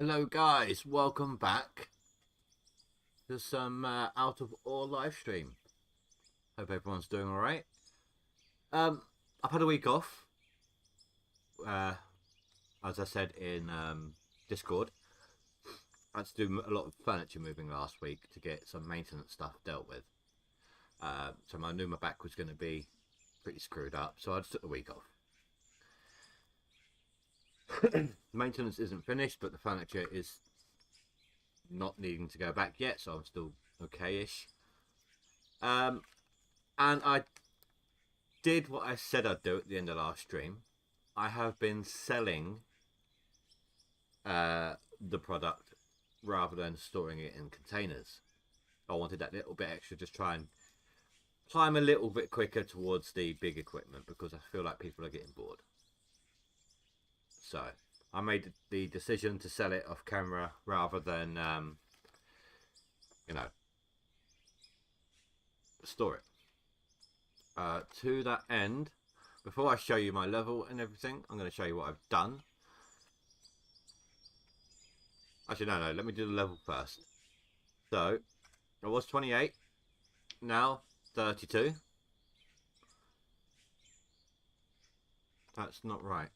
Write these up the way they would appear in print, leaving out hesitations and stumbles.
Hello guys, welcome back to some Out of Ore live stream. Hope everyone's doing alright. I've had a week off, as I said in Discord. I had to do a lot of furniture moving last week to get some maintenance stuff dealt with. So I knew my back was going to be pretty screwed up, so I just took the week off. Maintenance isn't finished, but the furniture is not needing to go back yet, so I'm still okay-ish. And I did what I said I'd do at the end of last stream. I have been selling the product rather than storing it in containers. I wanted that little bit extra, just try and climb a little bit quicker towards the big equipment, because I feel like people are getting bored. So I made the decision to sell it off camera rather than, you know, store it. To that end, before I show you my level and everything, I'm going to show you what I've done. Actually, no, let me do the level first. So, I was 28, now 32. That's not right.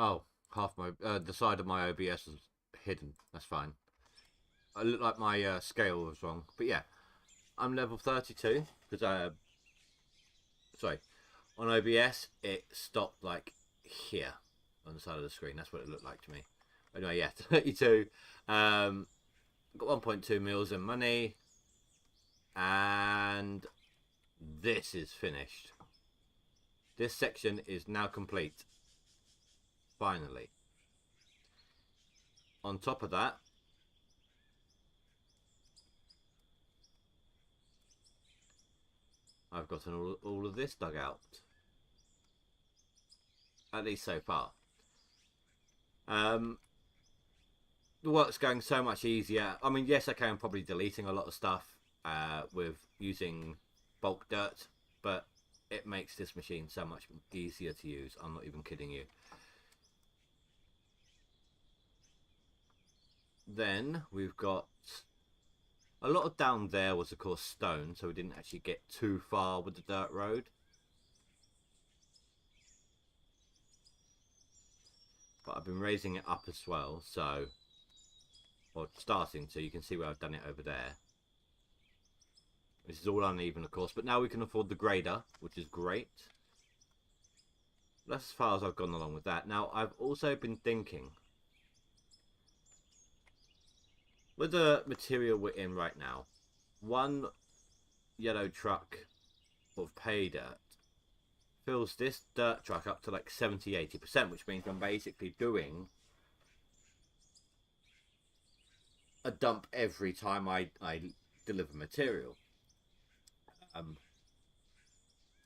Oh, half my the side of my OBS was hidden. That's fine. I look like my scale was wrong, but yeah, I'm level 32 because sorry, on OBS it stopped like here on the side of the screen. That's what it looked like to me. Anyway, yeah, 32. Got 1.2 mils in money, and this is finished. This section is now complete. Finally. On top of that, I've gotten all of this dug out. At least so far. The work's going so much easier. I mean, yes, okay, I'm probably deleting a lot of stuff with using bulk dirt, but it makes this machine so much easier to use. I'm not even kidding you. Then we've got a lot of down there was of course stone, so we didn't actually get too far with the dirt road. But I've been raising it up as well, so, or starting to, you can see where I've done it over there. This is all uneven of course, but now we can afford the grader, which is great. That's as far as I've gone along with that. Now I've also been thinking, with the material we're in right now, one yellow truck of pay dirt fills this dirt truck up to like 70-80%, which means I'm basically doing a dump every time I deliver material.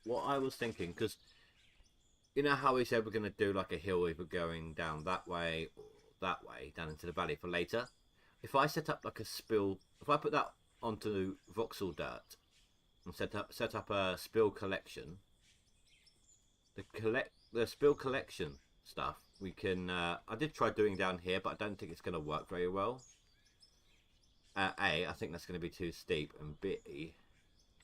What I was thinking, because you know how we said we're going to do like a hill either going down that way or that way down into the valley for later. If I set up like a spill, if I put that onto voxel dirt and set up a spill collection, the spill collection stuff we can. I did try doing down here, but I don't think it's going to work very well. A, I think that's going to be too steep, and B,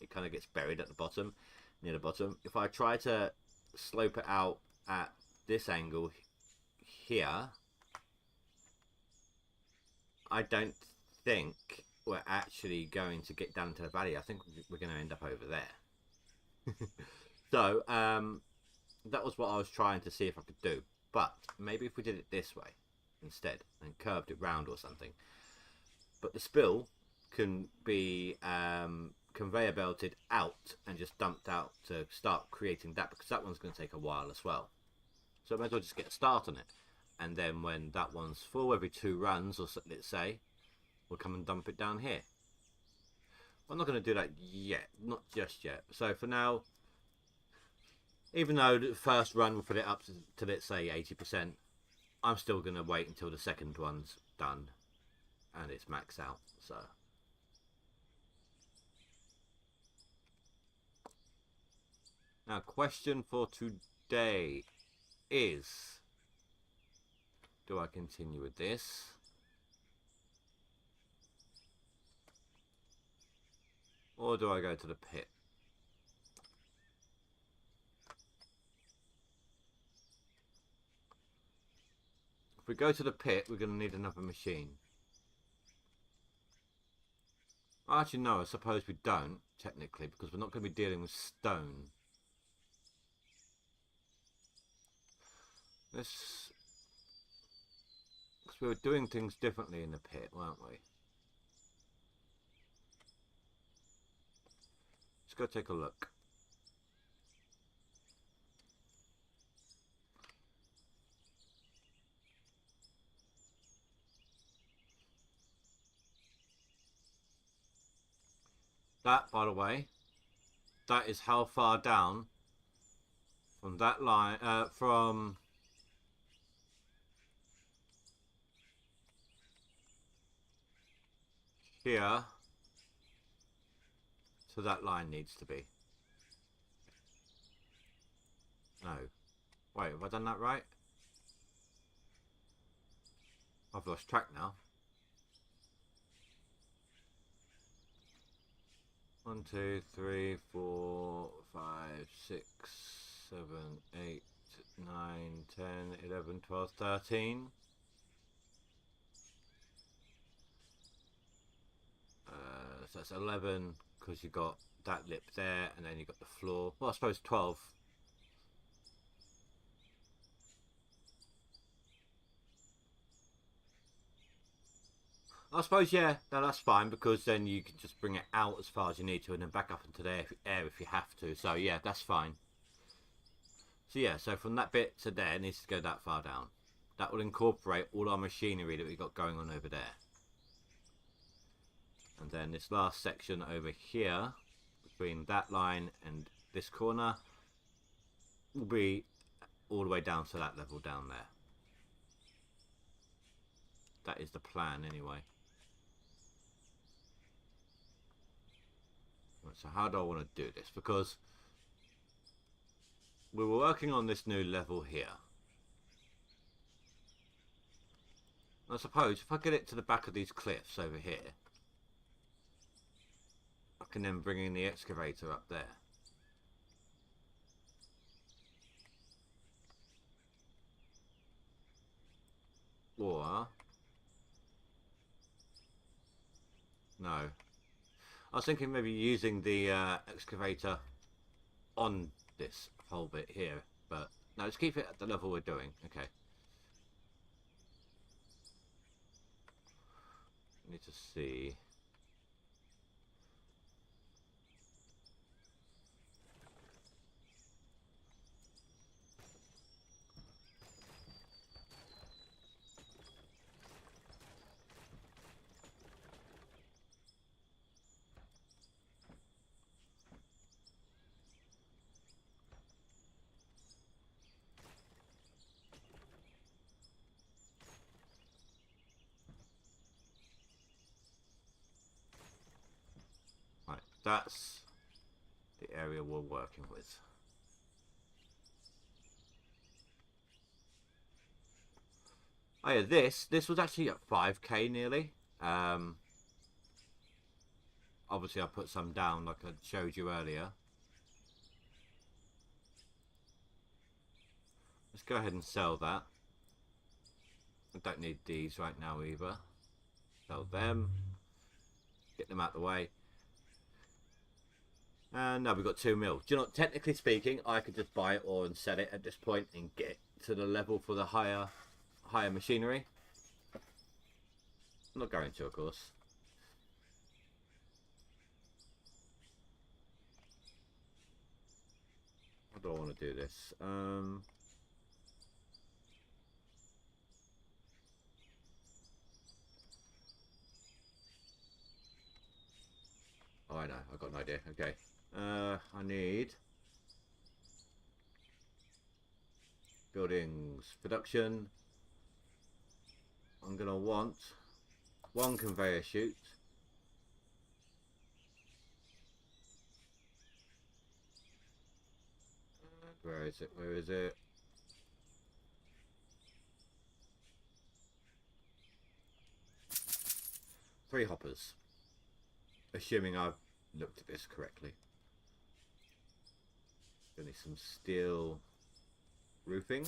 it kind of gets buried at the bottom, near the bottom. If I try to slope it out at this angle here, I don't think we're actually going to get down to the valley. I think we're going to end up over there. So, that was what I was trying to see if I could do. But maybe if we did it this way instead and curved it round or something. But the spill can be conveyor belted out and just dumped out to start creating that, because that one's going to take a while as well. So I might as well just get a start on it. And then when that one's full, every 2 runs, or let's say, we'll come and dump it down here. I'm not going to do that yet, not just yet. So for now, even though the first run will put it up to let's say 80%, I'm still going to wait until the second one's done and it's maxed out. So now, question for today is, do I continue with this? Or do I go to the pit? If we go to the pit, we're going to need another machine. Actually, no, I suppose we don't, technically, because we're not going to be dealing with stone. This... because we were doing things differently in the pit, weren't we? Let's go take a look. That, by the way, that is how far down from that line, from here to that line needs to be. No. Wait, have I done that right? I've lost track now. 1, 2, 3, 4, 5, 6, 7, 8, 9, 10, 11, 12, 13. So that's 11 because you got that lip there, and then you got the floor. Well, I suppose 12. I suppose, yeah, no, that's fine, because then you can just bring it out as far as you need to and then back up into the air if you have to. So yeah, that's fine. So yeah, so from that bit to there, it needs to go that far down. That will incorporate all our machinery that we've got going on over there. And then this last section over here, between that line and this corner, will be all the way down to that level down there. That is the plan anyway. Right, so how do I want to do this? Because we were working on this new level here. I suppose if I get it to the back of these cliffs over here, I can then bring in the excavator up there. Or... no. I was thinking maybe using the excavator on this whole bit here, but no, let's keep it at the level we're doing. Okay. Need to see. Right, that's the area we're working with. Oh yeah, this was actually at 5k nearly. Obviously I put some down like I showed you earlier. Let's go ahead and sell that. I don't need these right now either. Sell them. Get them out of the way. And now we've got 2 mil. Do you know, technically speaking, I could just buy it or and sell it at this point and get to the level for the higher machinery. I'm not going to, of course. How do I want to do this? Oh, I know. I've got an idea. Okay. I need buildings, production. I'm gonna want 1 conveyor chute. Where is it? Where is it? Three hoppers. Assuming I've looked at this correctly. Gonna need some steel roofing.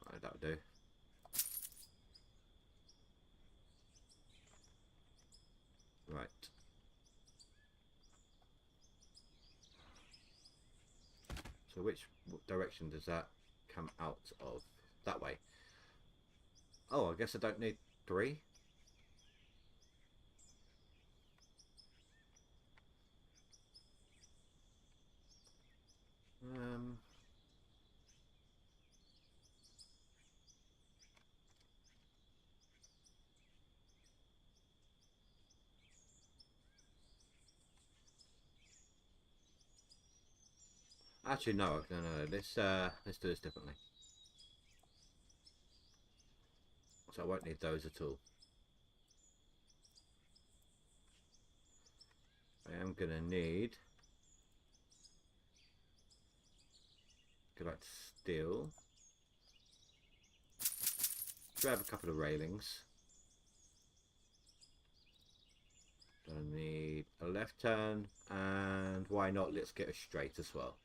Right, that'll do. Right. So which direction does that come out of? That way. Oh, I guess I don't need 3. Actually, no. Let's do this differently. So I won't need those at all. I am gonna need go back to steel. Grab a couple of railings. Gonna need a left turn, and why not? Let's get a straight as well.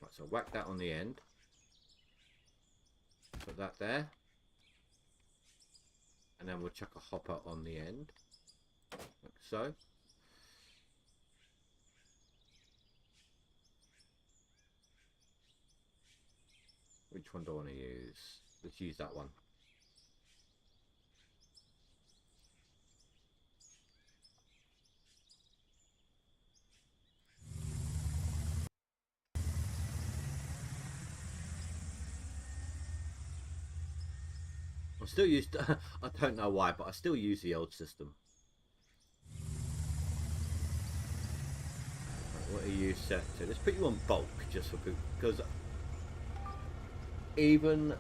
Right, so whack that on the end. Put that there. And then we'll chuck a hopper on the end. Like so. Which one do I want to use? Let's use that one. I still use, I don't know why, but I still use the old system. Right, what are you set to? Let's put you on bulk just for because even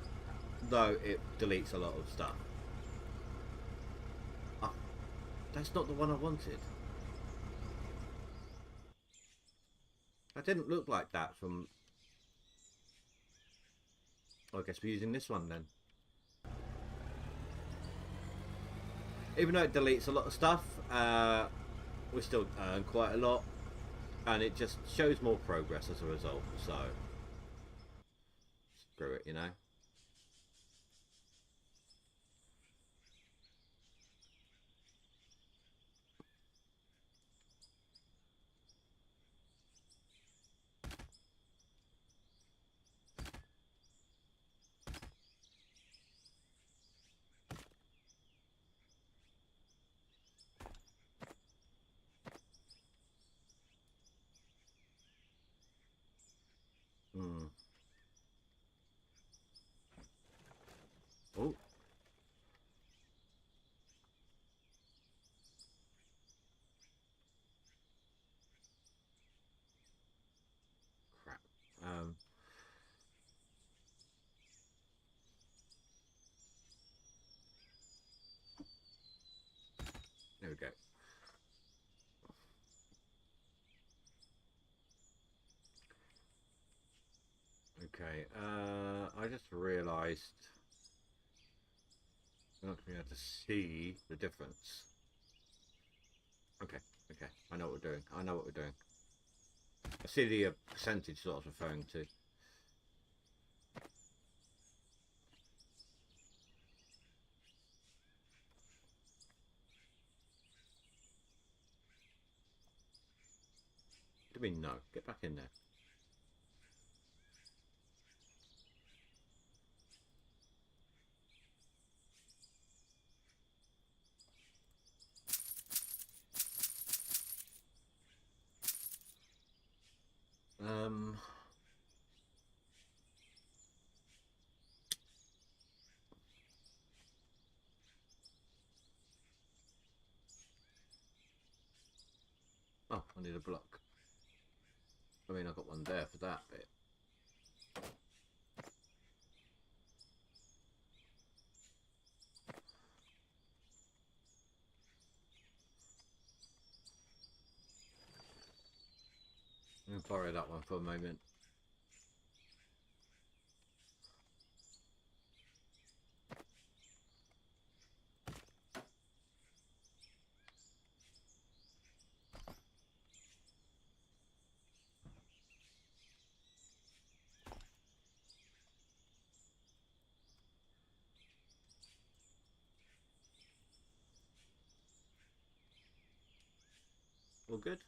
though it deletes a lot of stuff, oh, that's not the one I wanted. That didn't look like that from. I guess we're using this one then. Even though it deletes a lot of stuff, we still earn quite a lot, and it just shows more progress as a result. So screw it, you know. Hmm. Oh. Crap. There we go. Okay. I just realised I'm not going to be able to see the difference. Okay. Okay. I know what we're doing. I know what we're doing. I see the percentage that I was referring to. do you mean no? Get back in there. Oh, I need a block. I mean, I got one there for that bit. I'm going to borrow that one for a moment. All good?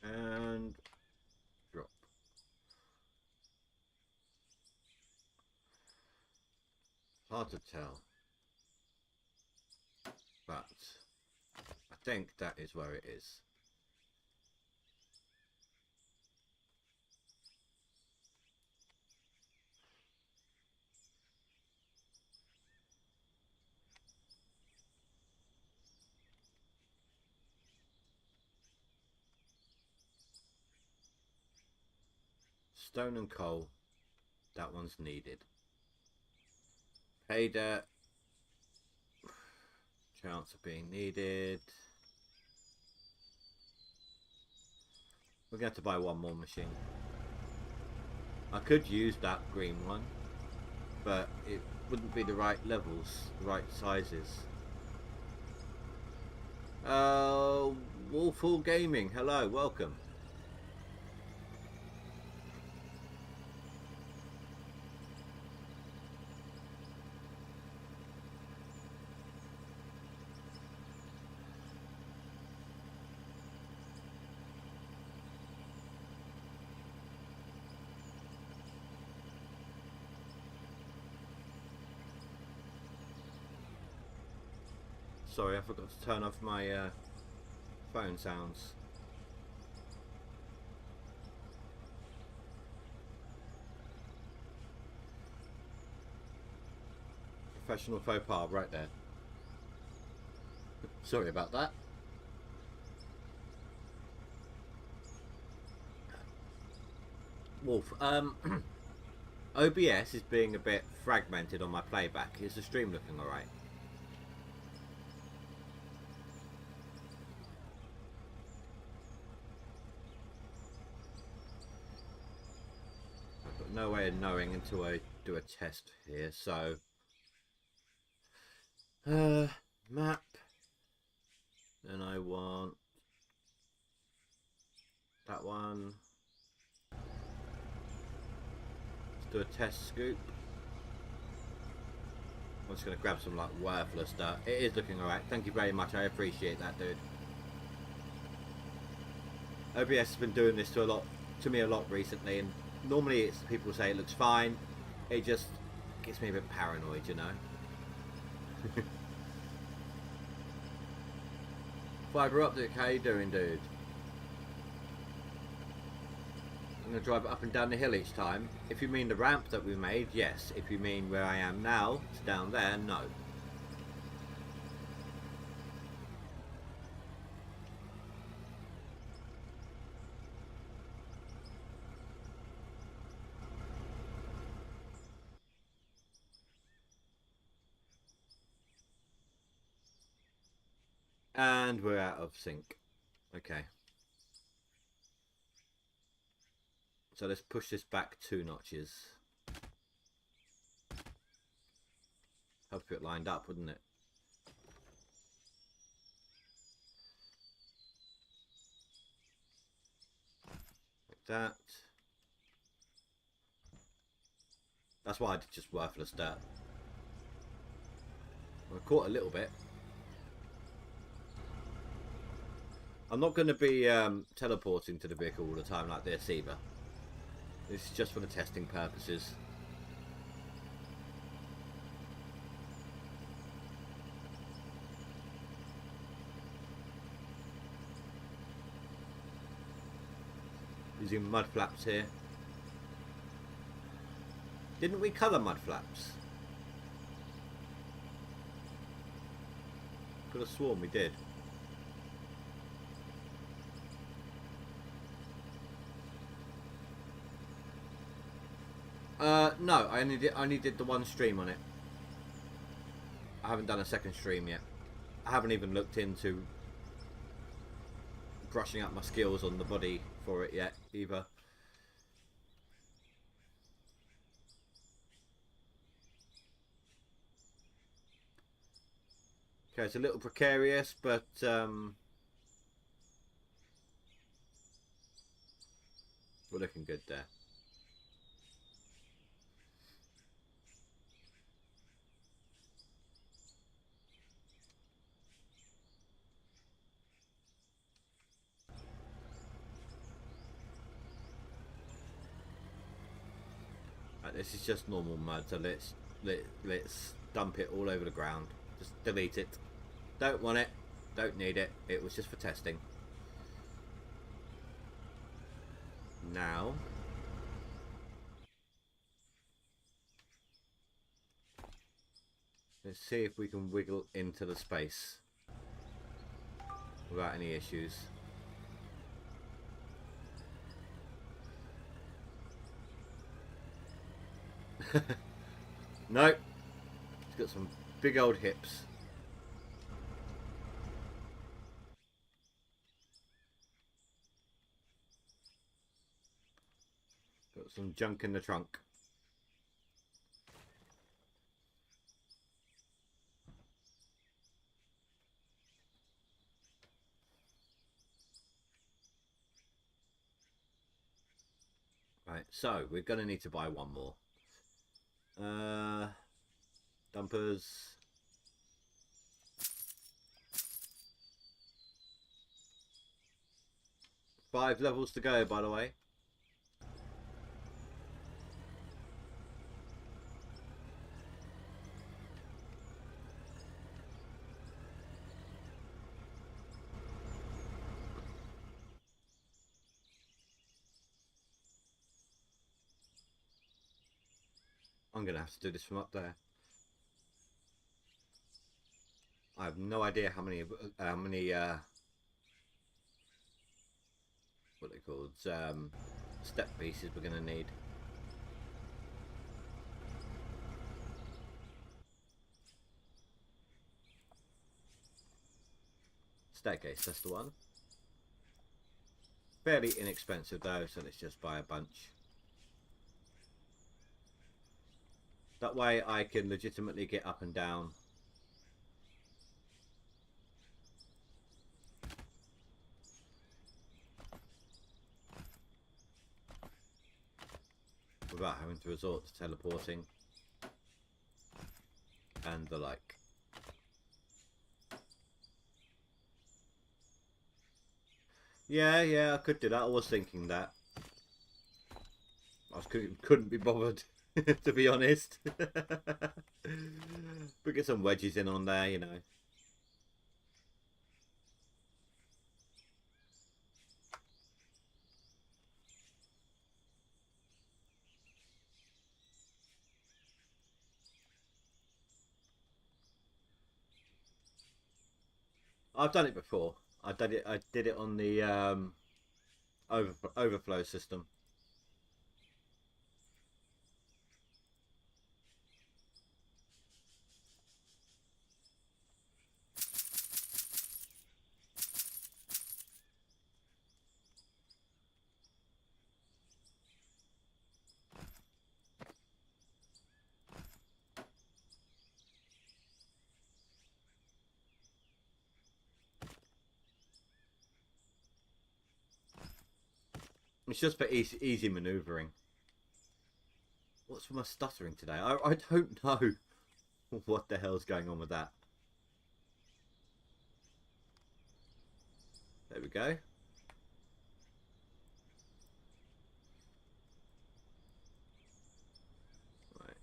And drop. Hard to tell. But I think that is where it is. Stone and coal. That one's needed. Pay debt. Chance of being needed. We're going to have to buy one more machine. I could use that green one, but it wouldn't be the right levels, the right sizes. Wolfall Gaming, hello, welcome. Sorry, I forgot to turn off my phone sounds. Professional faux pas right there. Sorry about that. Wolf, OBS is being a bit fragmented on my playback. Is the stream looking alright? I've got no way of knowing until I do a test here, so map. Then I want that one. Let's do a test scoop. I'm just going to grab some like worthless stuff. It is looking alright. Thank you very much. I appreciate that, dude. OBS has been doing this to me a lot recently, and normally it's people say it looks fine. It just gets me a bit paranoid, you know. Fibre Optic, how you doing, dude? I'm going to drive it up and down the hill each time. If you mean the ramp that we made, yes. If you mean where I am now, it's down there, no. And we're out of sync. Okay. So let's push this back 2 notches. Help it lined up, wouldn't it? Like that. That's why I did just worthless dirt. I caught a little bit. I'm not going to be teleporting to the vehicle all the time like this either. This is just for the testing purposes. Using mud flaps here. Didn't we colour mud flaps? Could have sworn we did. No, I only did the one stream on it. I haven't done a second stream yet. I haven't even looked into brushing up my skills on the body for it yet either. Okay, it's a little precarious, but we're looking good there. Right, this is just normal mud, so let's dump it all over the ground. Just delete it. Don't want it. Don't need it. It was just for testing. Now, let's see if we can wiggle into the space without any issues. No, it's got some big old hips. Got some junk in the trunk. Right, so we're going to need to buy one more. Dumpers. Five levels to go, by the way. I'm going to have to do this from up there. I have no idea how many what are they called? Step pieces we're going to need. Staircase, that's the one. Fairly inexpensive though, so let's just buy a bunch. That way I can legitimately get up and down. Without having to resort to teleporting. And the like. Yeah, I could do that. I was thinking that. Couldn't be bothered, to be honest. We get some wedges in on there, you know. I've done it before. I did it on the overflow system. It's just for easy maneuvering. What's with my stuttering today? I don't know what the hell's going on with that. There we go. Right.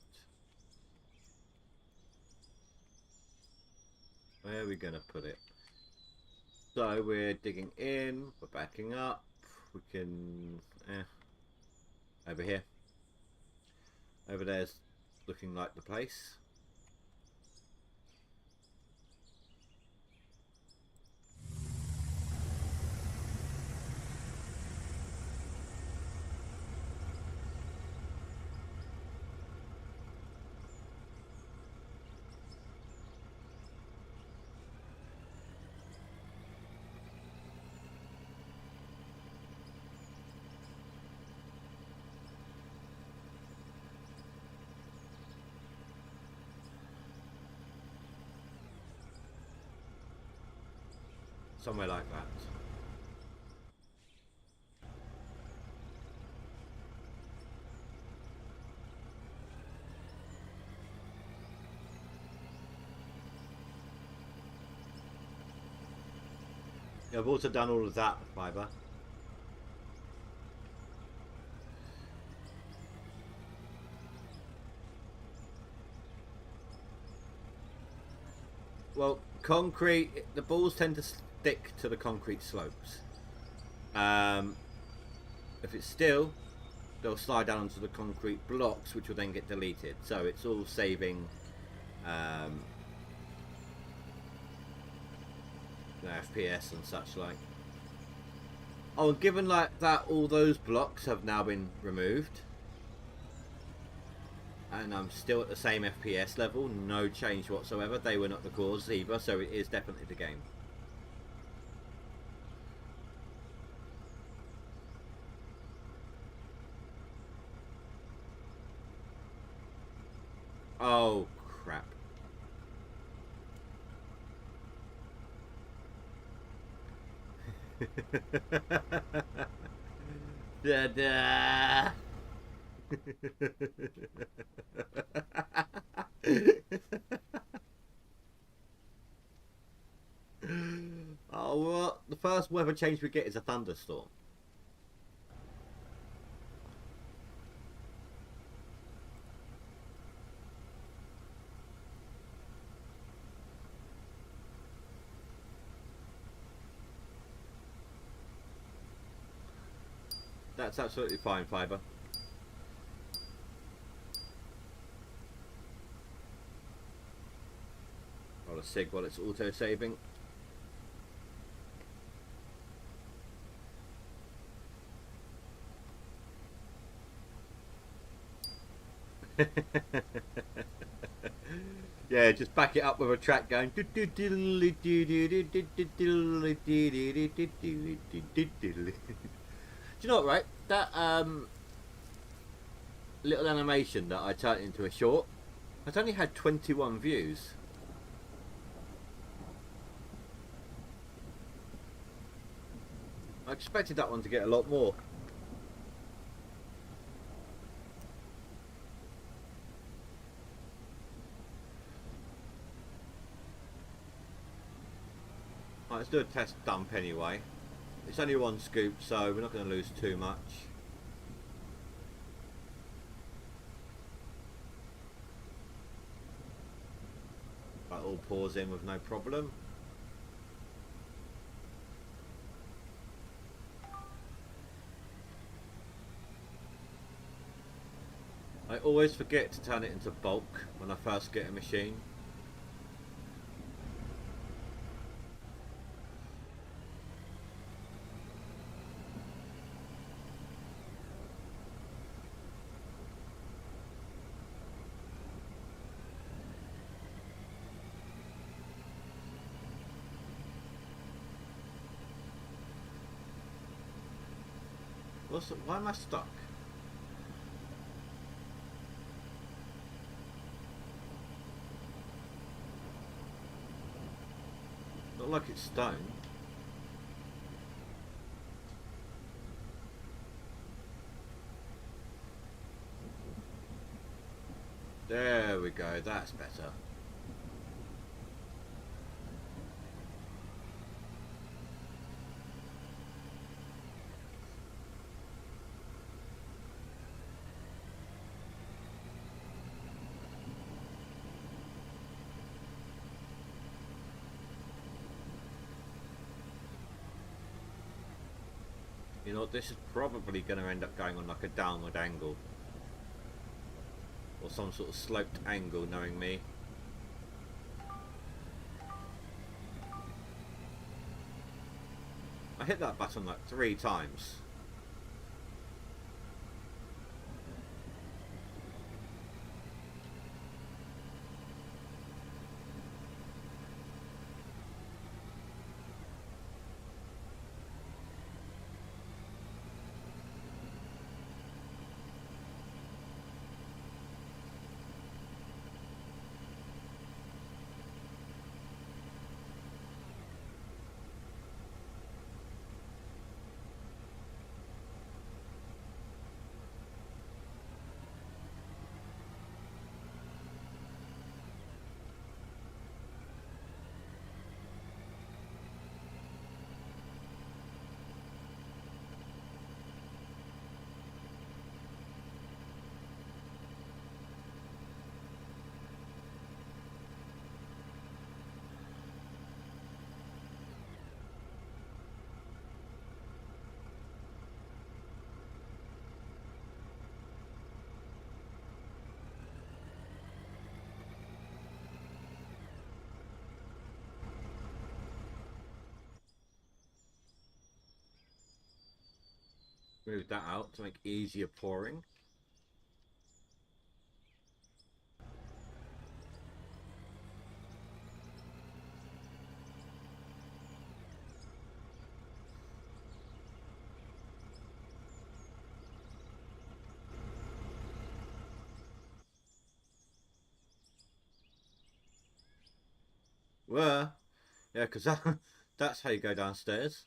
Where are we going to put it? So we're digging in, we're backing up. We can... over here. Over there's looking like the place. Somewhere like that. Yeah, I've also done all of that fibre. Well, concrete, the balls tend to stick to the concrete slopes. If it's still, they'll slide down onto the concrete blocks, which will then get deleted. So it's all saving FPS and such like. Oh, and given like that, all those blocks have now been removed, and I'm still at the same FPS level, no change whatsoever. They were not the cause either, so it is definitely the game. Oh crap. Da-da. Oh, well, the first weather change we get is a thunderstorm. That's absolutely fine, Fibre. Roll a sig while it's auto-saving. Yeah, just back it up with a track going. Do you know what, right? That little animation that I turned into a short has only had 21 views. I expected that one to get a lot more. Right, let's do a test dump anyway. It's only one scoop, so we're not going to lose too much. That all pours in with no problem. I always forget to turn it into bulk when I first get a machine. Why am I stuck? Not like it's stone. There we go, that's better. You know, this is probably going to end up going on like a downward angle. Or some sort of sloped angle, knowing me. I hit that button like 3 times. Move that out to make easier pouring. Well, yeah, because that's how you go downstairs.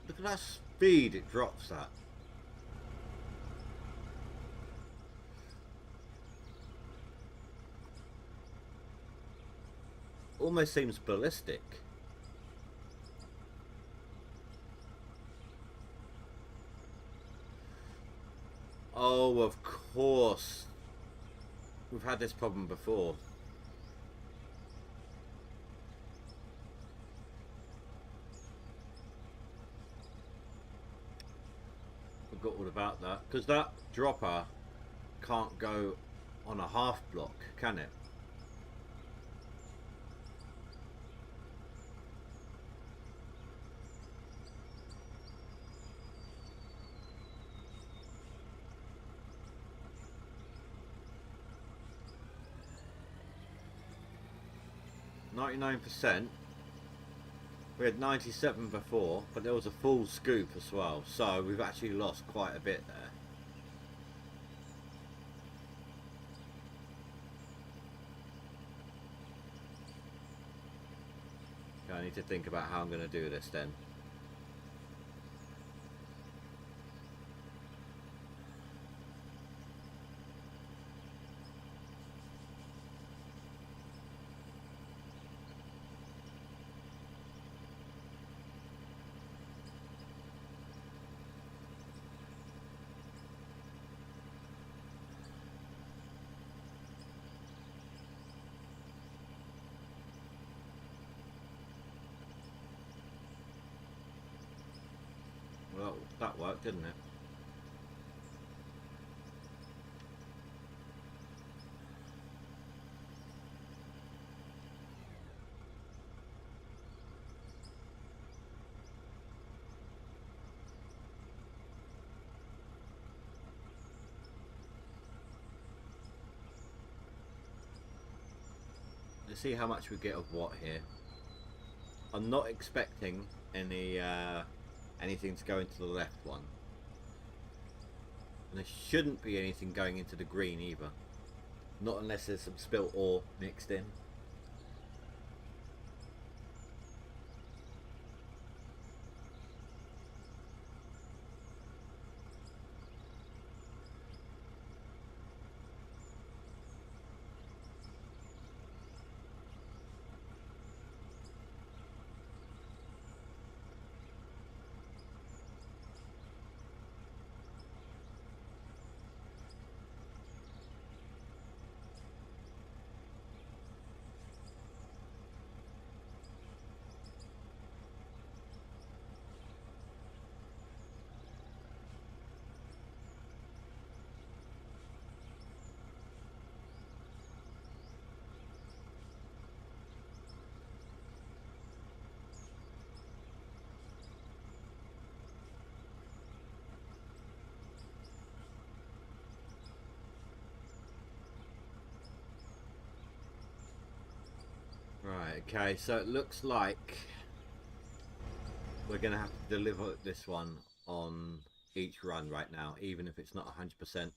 Look at that speed it drops at. Almost seems ballistic. Oh, of course. We've had this problem before. Forgot all about that. Because that dropper can't go on a half block, can it? %. We had 97 before, but there was a full scoop as well, so we've actually lost quite a bit there. Okay, I need to think about how I'm going to do this then. Well, that worked, didn't it? Let's see how much we get of what here. I'm not expecting any anything to go into the left one. And there shouldn't be anything going into the green either. Not unless there's some spilt ore mixed in. Right, okay, so it looks like we're going to have to deliver this one on each run right now, even if it's not 100%.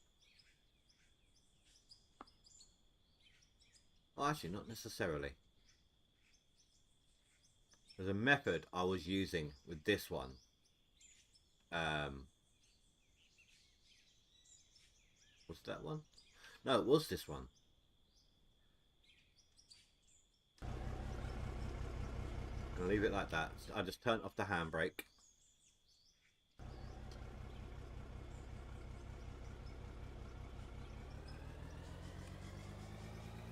Well, actually, not necessarily. There's a method I was using with this one. Was that one? No, it was this one. I'm going to leave it like that. I just turned off the handbrake.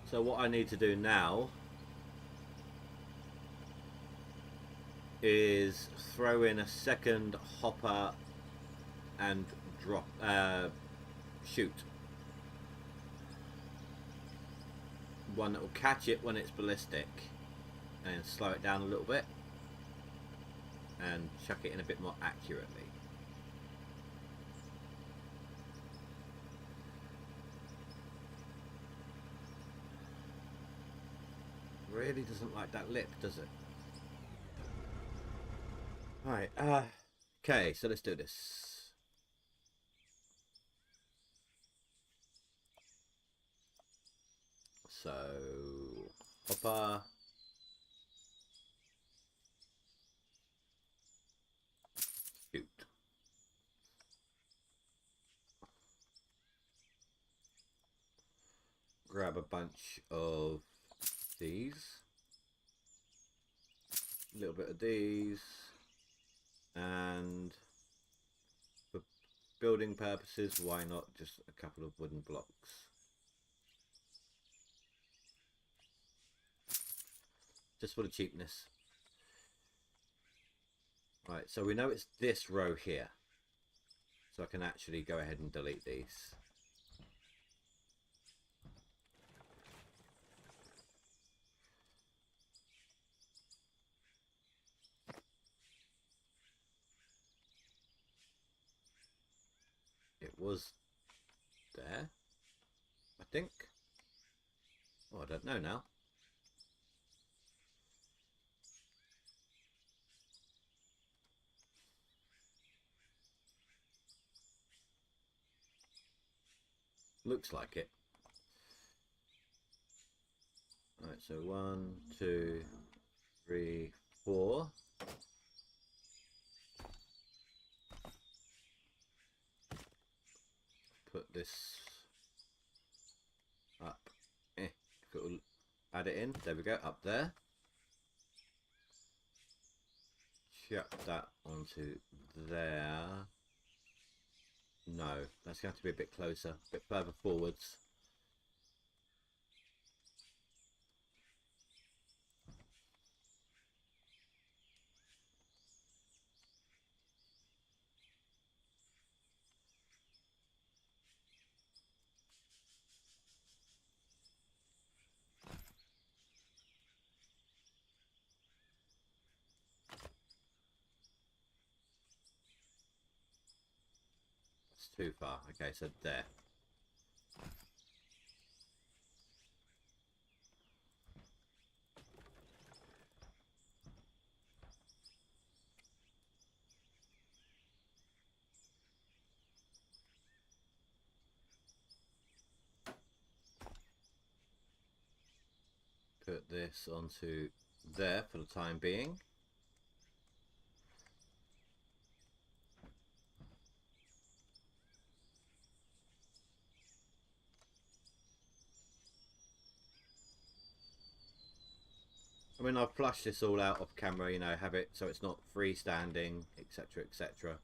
So what I need to do now is throw in a second hopper and drop, shoot. One that will catch it when it's ballistic and slow it down a little bit and chuck it in a bit more accurately. Really doesn't like that lip, does it? Right, okay, so let's do this. So, hopper. Shoot. Grab a bunch of these. A little bit of these. And for building purposes, why not just a couple of wooden blocks? Just for the cheapness. Right, so we know it's this row here. So I can actually go ahead and delete these. It was there, I think. Oh, I don't know now. Looks like it. Alright, so 1, 2, 3, 4. Put this up. If it will add it in. There we go, up there. Chuck that onto there. No, that's going to have to be a bit closer, a bit further forwards. It's too far. Okay, so there. Put this onto there for the time being. I mean, I've flushed this all out off camera, you know, have it so it's not freestanding, etc, etc.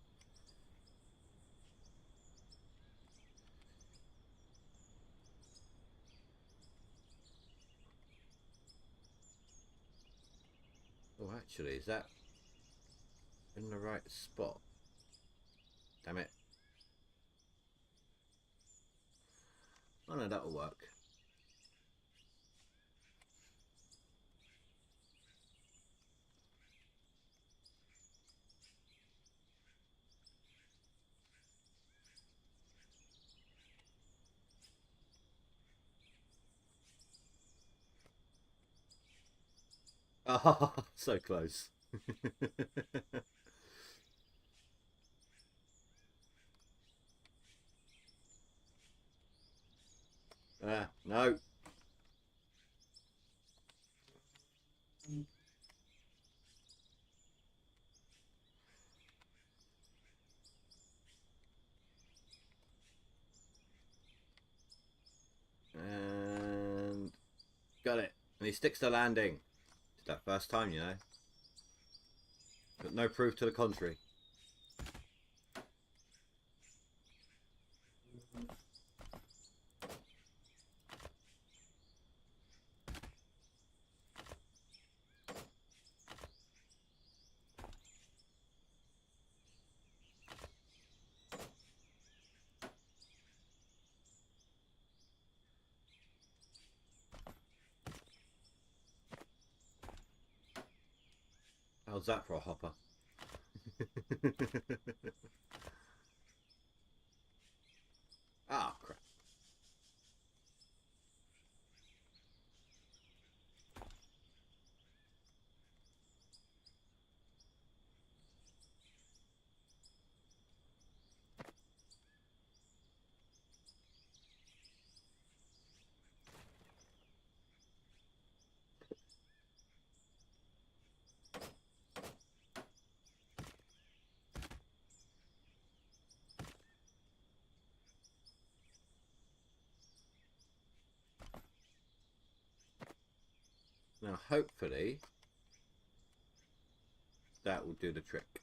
Oh, actually, is that in the right spot? Damn it. Oh no, that'll work. Oh, so close. No. And got it. And he sticks the landing. It's that first time, you know. But no proof to the contrary. How's that for a hopper? Ah, crap. Now, hopefully, that will do the trick.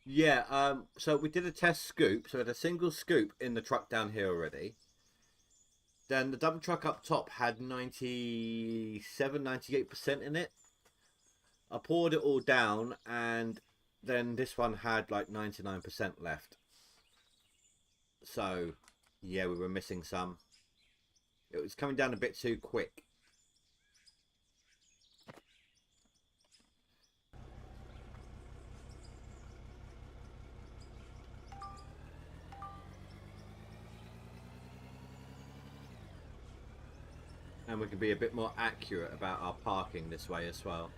Yeah, so we did a test scoop. So we had a single scoop in the truck down here already. Then the double truck up top had 97, 98% in it. I poured it all down, and then this one had like 99% left. So, yeah, we were missing some. It was coming down a bit too quick. And we can be a bit more accurate about our parking this way as well.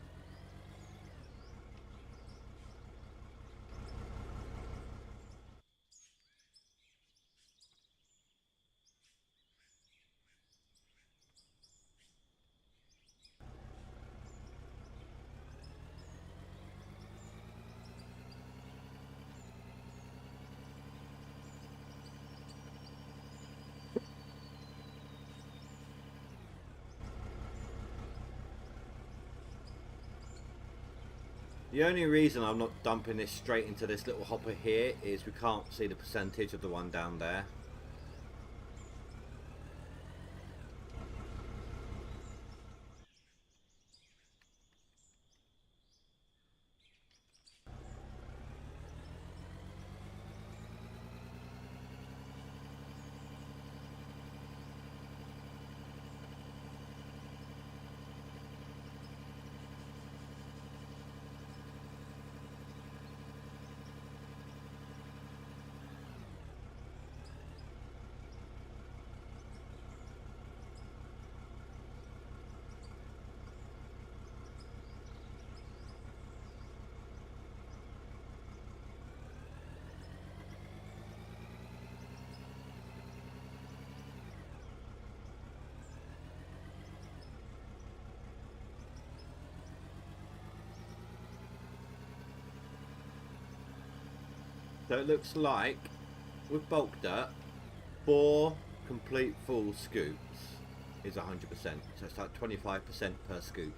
The only reason I'm not dumping this straight into this little hopper here is we can't see the percentage of the one down there. So it looks like with bulk dirt, 4 complete full scoops is 100%. So it's like 25% per scoop.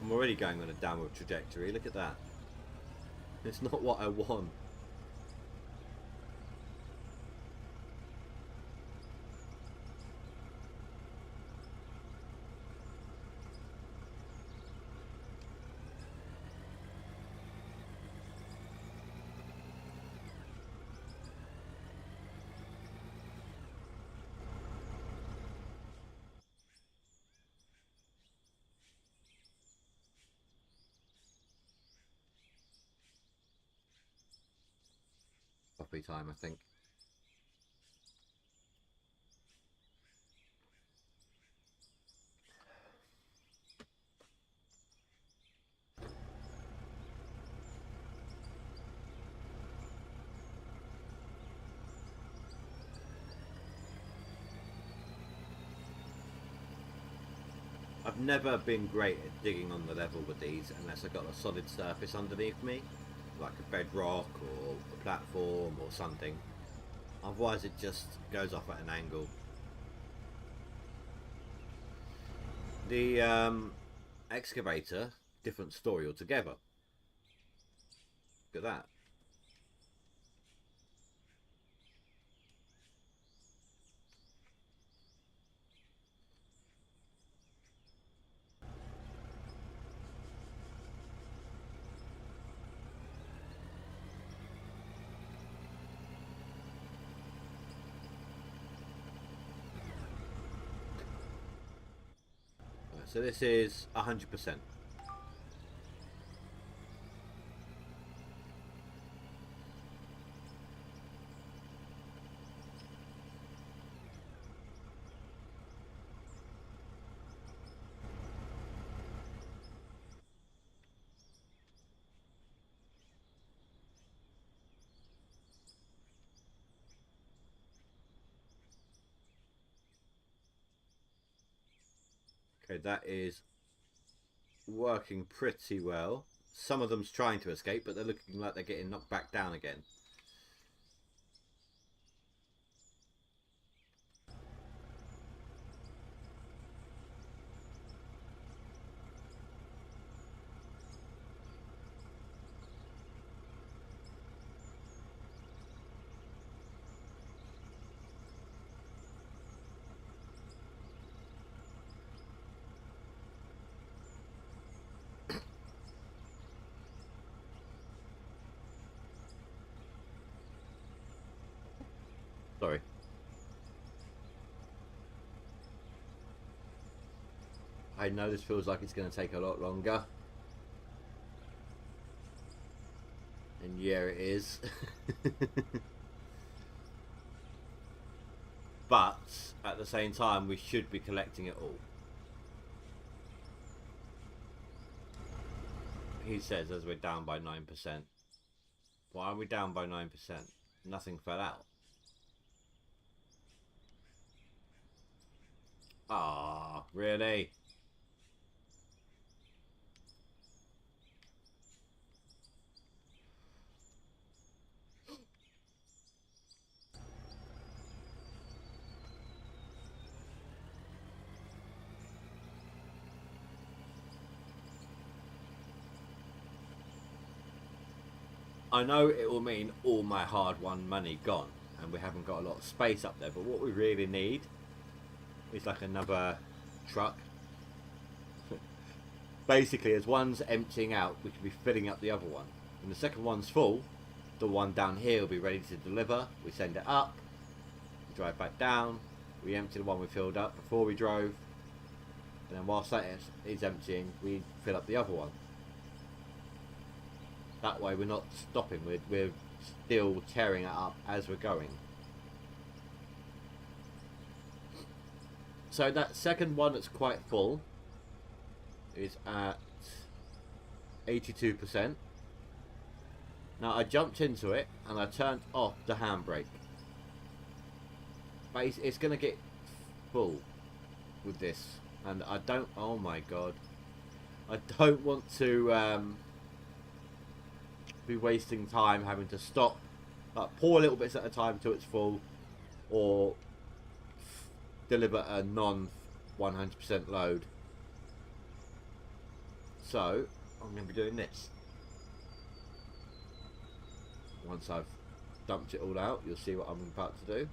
I'm already going on a downward trajectory. Look at that. It's not what I want. Coffee time, I think. I've never been great at digging on the level with these unless I've got a solid surface underneath me, like a bedrock or a platform or something. Otherwise it just goes off at an angle. The excavator, different story altogether. Look at that. So this is 100%. Okay, that is working pretty well. Some of them's trying to escape, but they're looking like they're getting knocked back down again. Sorry. I know this feels like it's going to take a lot longer. And yeah, it is. But at the same time, we should be collecting it all. He says as we're down by 9%. Why are we down by 9%? Nothing fell out. Ah, really? I know it will mean all my hard-won money gone, and we haven't got a lot of space up there, but what we really need is like another truck. Basically, as one's emptying out, we can be filling up the other one. When the second one's full, the one down here will be ready to deliver. We send it up, we drive back down, we empty the one we filled up before we drove, and then whilst that is emptying, we fill up the other one. That way we're not stopping, we're still tearing it up as we're going. So that second one that's quite full is at 82%. Now I jumped into it and I turned off the handbrake. But it's going to get full with this. And I don't, oh my god. I don't want to be wasting time having to stop, pour a little bits at a time till it's full, or deliver a non 100% load. So I'm going to be doing this. Once I've dumped it all out, you'll see what I'm about to do.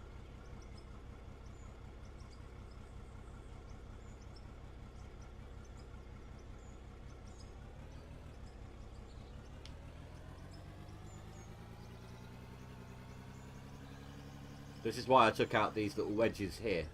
This is why I took out these little wedges here.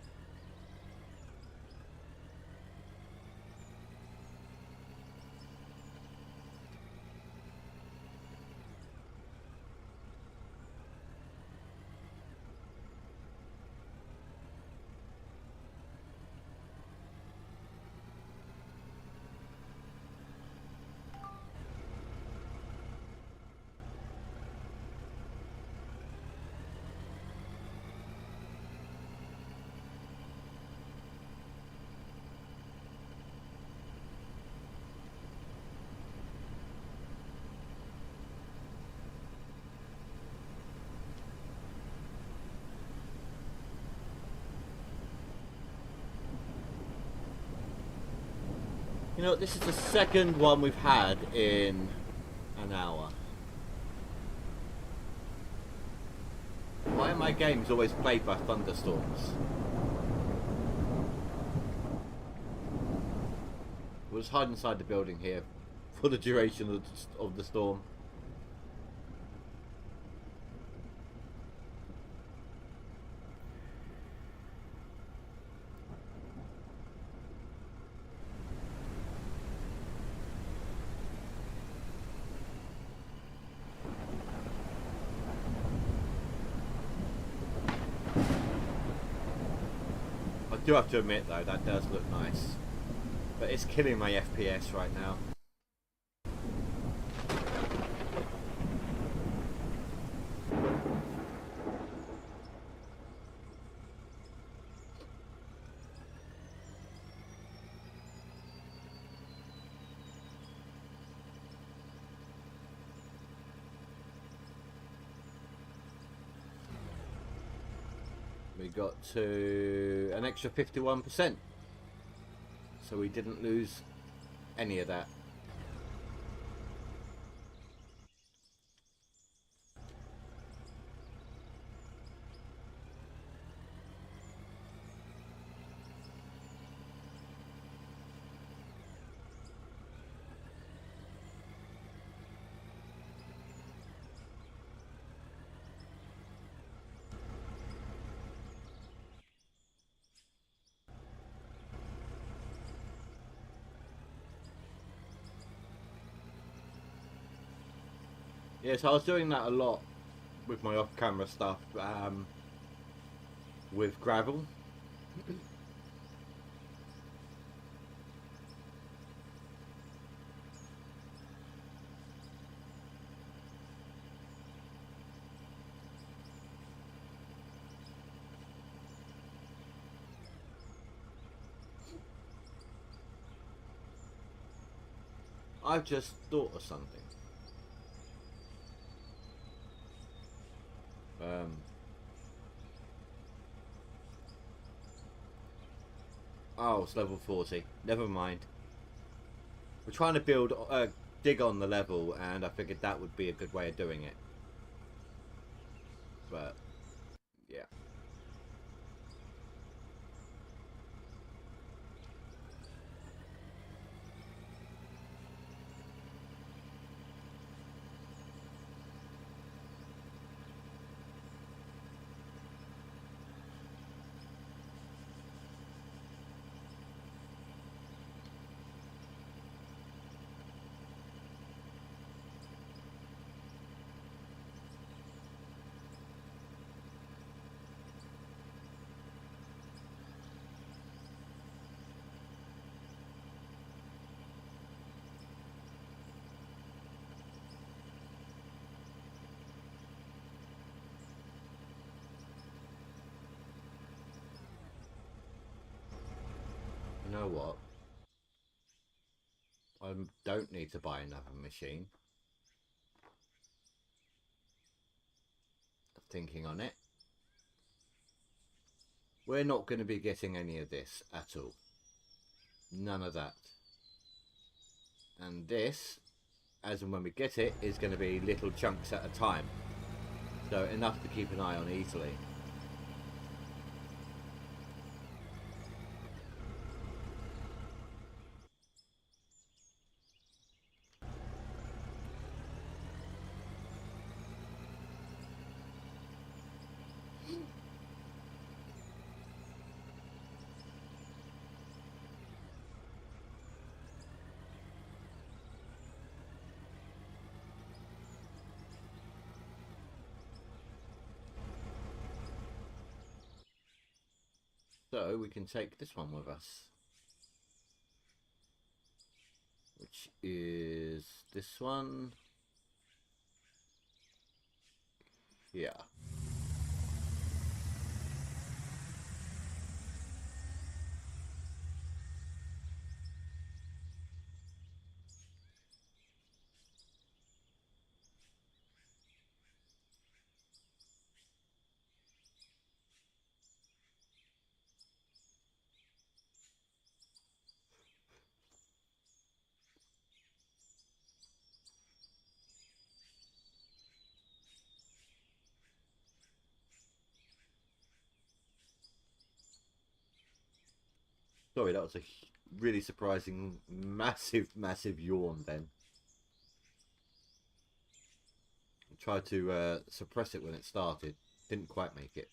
You know, this is the second one we've had in an hour. Why are my games always played by thunderstorms? We'll just hide inside the building here for the duration of the storm. I do have to admit though, that does look nice. But it's killing my FPS right now. We got to an extra 51%. So we didn't lose any of that. Yeah, so I was doing that a lot with my off-camera stuff, with gravel. I've just thought of something. Oh, it's level 40. Never mind. We're trying to build, dig on the level, and I figured that would be a good way of doing it. But, yeah. You know what? I don't need to buy another machine. Thinking on it. We're not going to be getting any of this at all. None of that. And this, as and when we get it, is going to be little chunks at a time. So enough to keep an eye on easily. So we can take this one with us, which is this one. Yeah. Sorry, that was a really surprising, massive, massive yawn then. I tried to suppress it when it started. Didn't quite make it.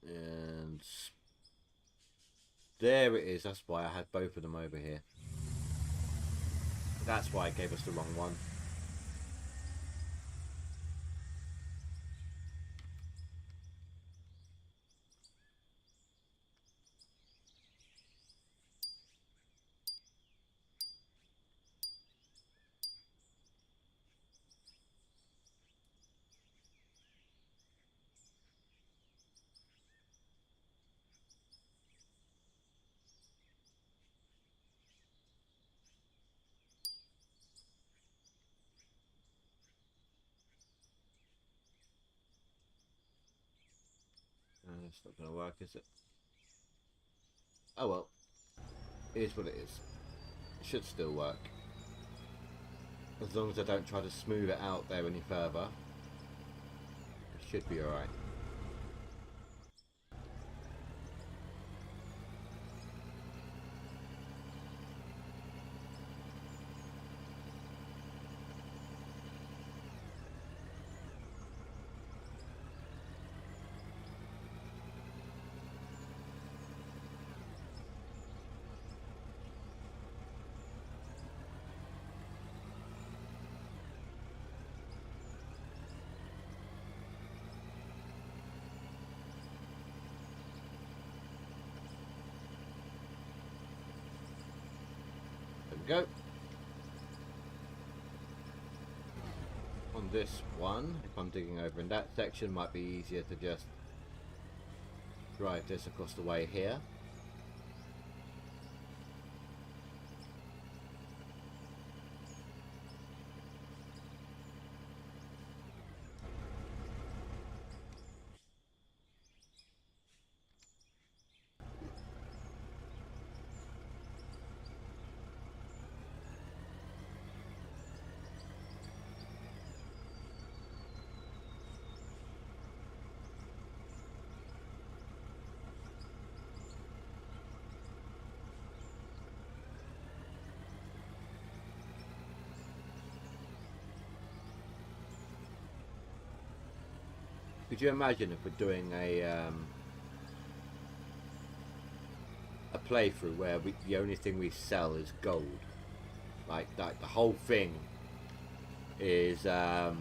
And there it is. That's why I had both of them over here. That's why it gave us the wrong one. It's not going to work, is it? Oh well. It is what it is. It should still work. As long as I don't try to smooth it out there any further. It should be alright. There we go. On this one, if I'm digging over in that section, might be easier to just drive this across the way here. Could you imagine if we're doing a playthrough where the only thing we sell is gold? Like that, the whole thing is a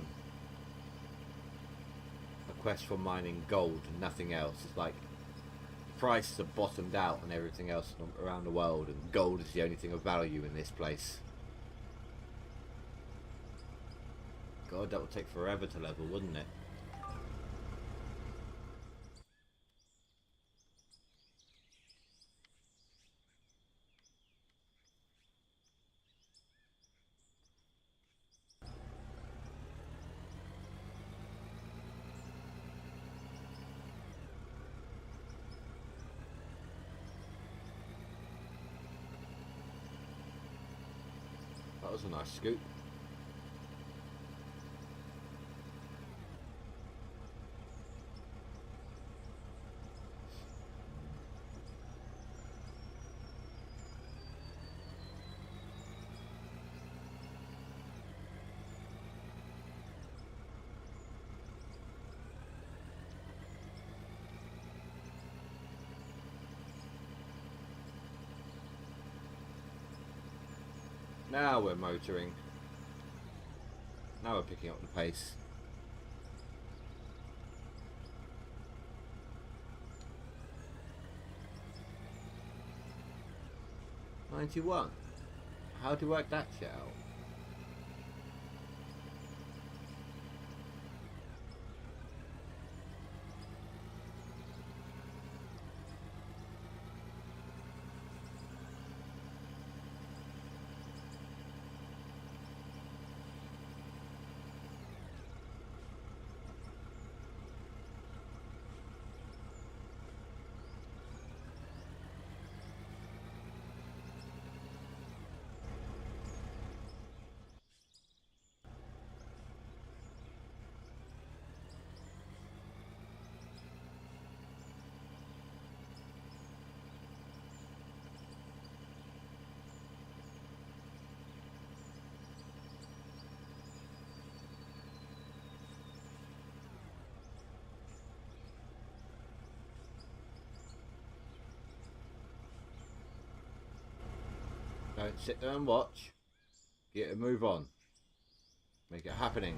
quest for mining gold and nothing else. It's like prices are bottomed out and everything else around the world, and gold is the only thing of value in this place. God, that would take forever to level, wouldn't it? was a nice scoop. Now we're motoring. Now we're picking up the pace. $91. How do you work that shit out? Don't sit there and watch. Get a move on. Make it happening.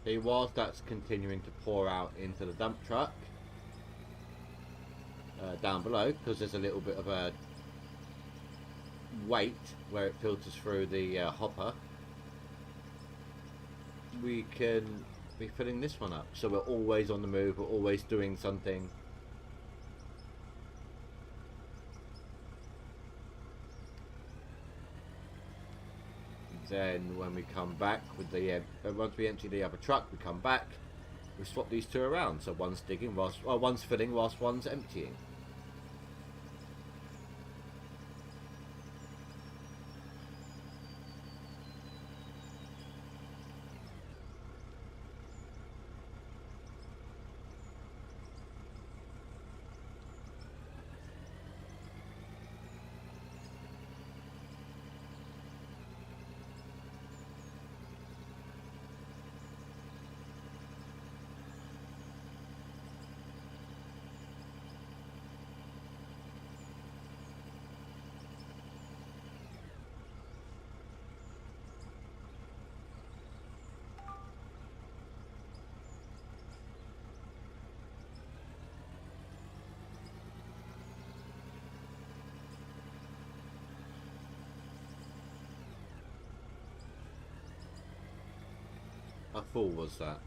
See, whilst that's continuing to pour out into the dump truck down below, because there's a little bit of a wait where it filters through the hopper, we can be filling this one up. So we're always on the move, we're always doing something. Then when we come back with the once we empty the other truck, we come back, we swap these two around, so one's digging whilst one's filling whilst one's emptying. How full was that?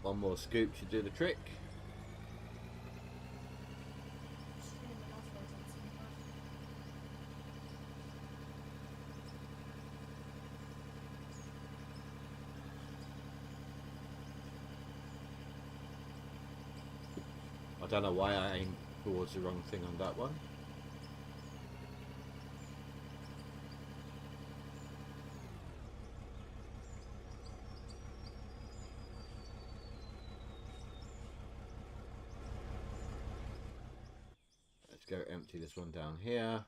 One more scoop should do the trick. I don't know why I aimed towards the wrong thing on that one. Let's go empty this one down here.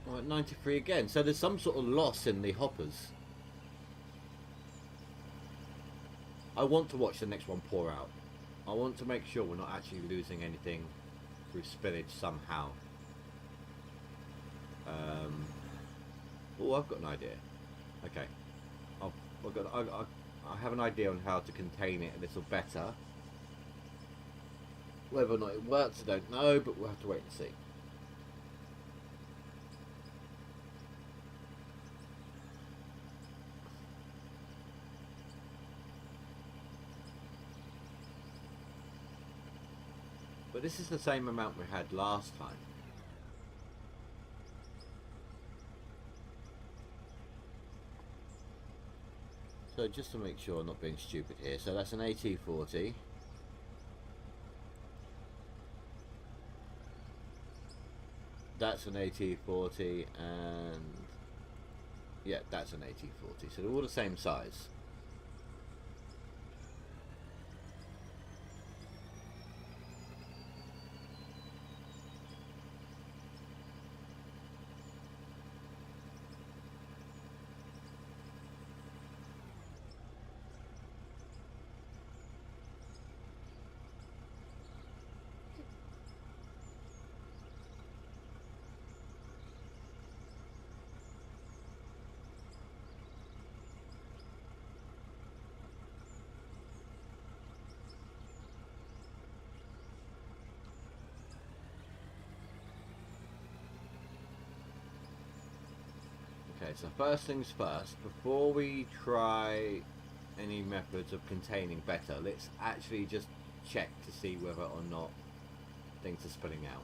Oh, at 93 again. So there's some sort of loss in the hoppers. I want to watch the next one pour out. I want to make sure we're not actually losing anything through spillage somehow. Oh, I've got an idea. Okay, I have an idea on how to contain it a little better. Whether or not it works, I don't know, but we'll have to wait and see. But this is the same amount we had last time. So just to make sure I'm not being stupid here, so that's an AT40. That's an AT40, and yeah, that's an AT40. So they're all the same size. Okay, so first things first, before we try any methods of containing better, let's actually just check to see whether or not things are spilling out.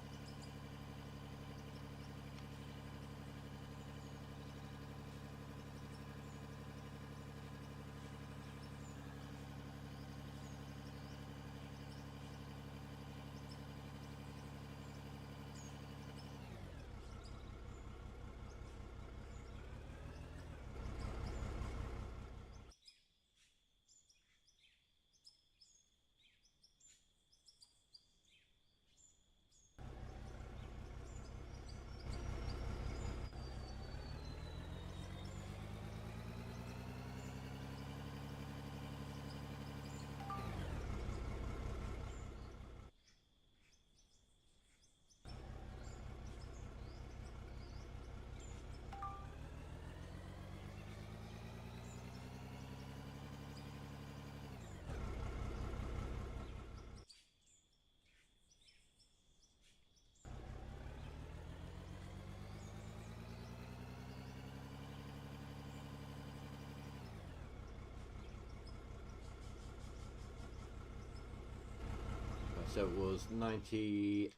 So it was 98%,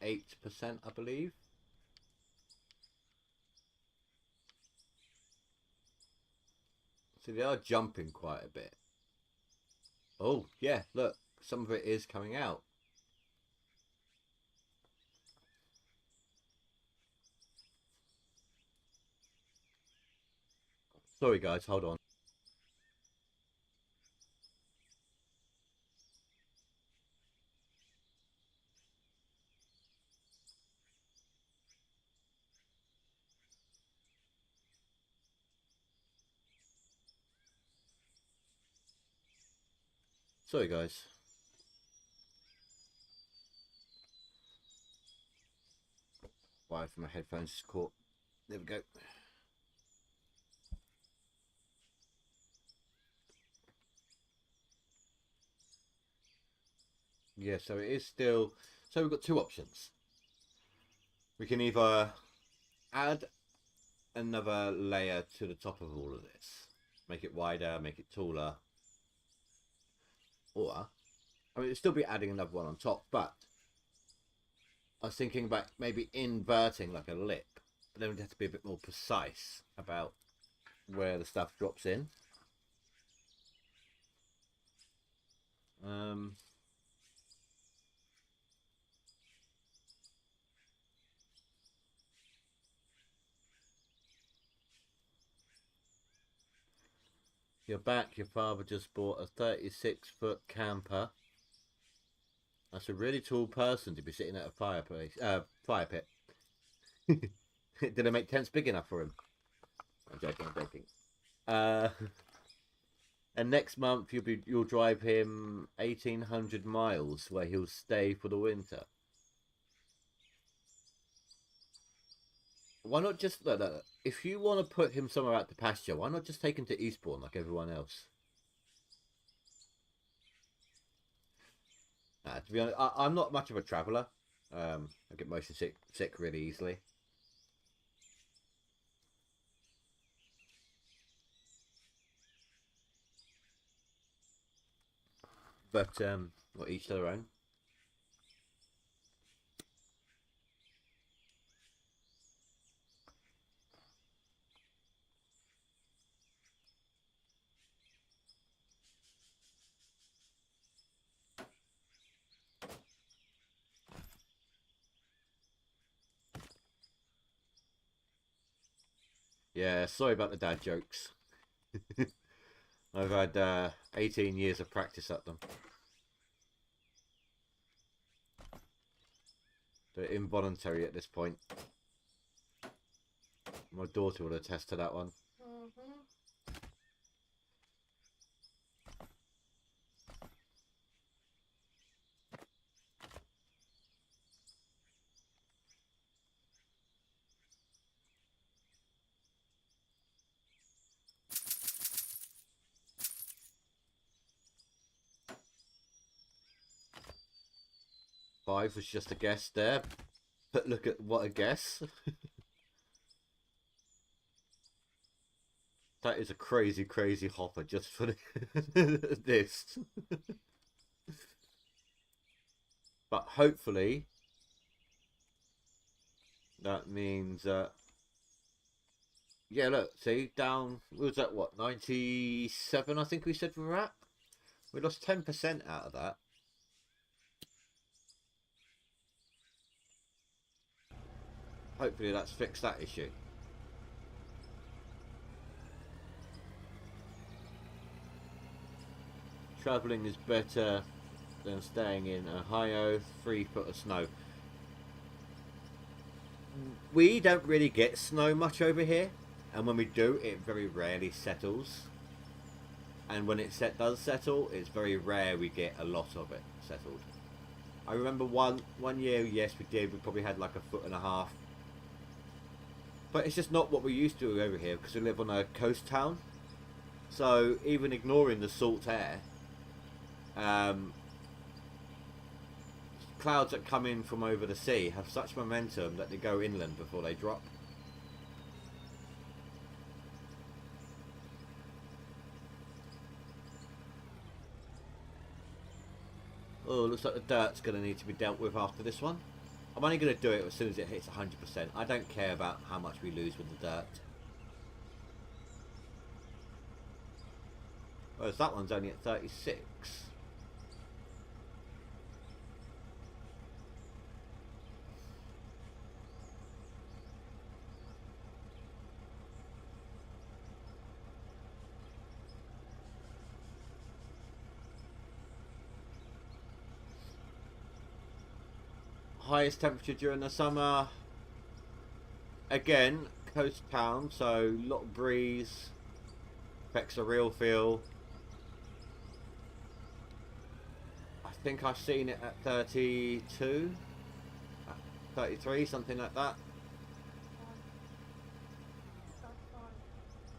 I believe. So they are jumping quite a bit. Oh, yeah, look, some of it is coming out. Sorry guys, hold on. Sorry guys. Wire for my headphones is caught. There we go. Yeah, so it is still... So we've got two options. We can either add another layer to the top of all of this. Make it wider, make it taller. Or, I mean, it'd still be adding another one on top, but I was thinking about maybe inverting like a lip. But then we'd have to be a bit more precise about where the stuff drops in. You're back. Your father just bought a 36-foot camper. That's a really tall person to be sitting at a fireplace. Fire pit. Did I make tents big enough for him? I'm joking. I'm joking. And next month you'll drive him 1,800 miles where he'll stay for the winter. Why not just look, if you want to put him somewhere out to pasture, why not just take him to Eastbourne like everyone else? To be honest, I'm not much of a traveller. I get motion sick really easily. But well, each to their own. Yeah, sorry about the dad jokes. I've had 18 years of practice at them. They're involuntary at this point. My daughter will attest to that one. Mm-hmm. 5 was just a guess there. But look at what a guess. That is a crazy, crazy hopper just for this. But hopefully, that means, yeah, look, see, down, was that what, 97, I think we said we were at? We lost 10% out of that. Hopefully that's fixed that issue. Travelling is better than staying in Ohio. 3 foot of snow. We don't really get snow much over here, and when we do, it very rarely settles. And when it does settle, it's very rare we get a lot of it settled. I remember one year, yes, we did. We probably had like 1.5 foot. But it's just not what we're used to over here because we live on a coast town. So even ignoring the salt air, clouds that come in from over the sea have such momentum that they go inland before they drop. Oh, looks like the dirt's going to need to be dealt with after this one. I'm only going to do it as soon as it hits 100%. I don't care about how much we lose with the dirt. Whereas that one's only at 36. Highest temperature during the summer. Again, coast town, so a lot of breeze. Affects the real feel. I think I've seen it at 32, 33, something like that.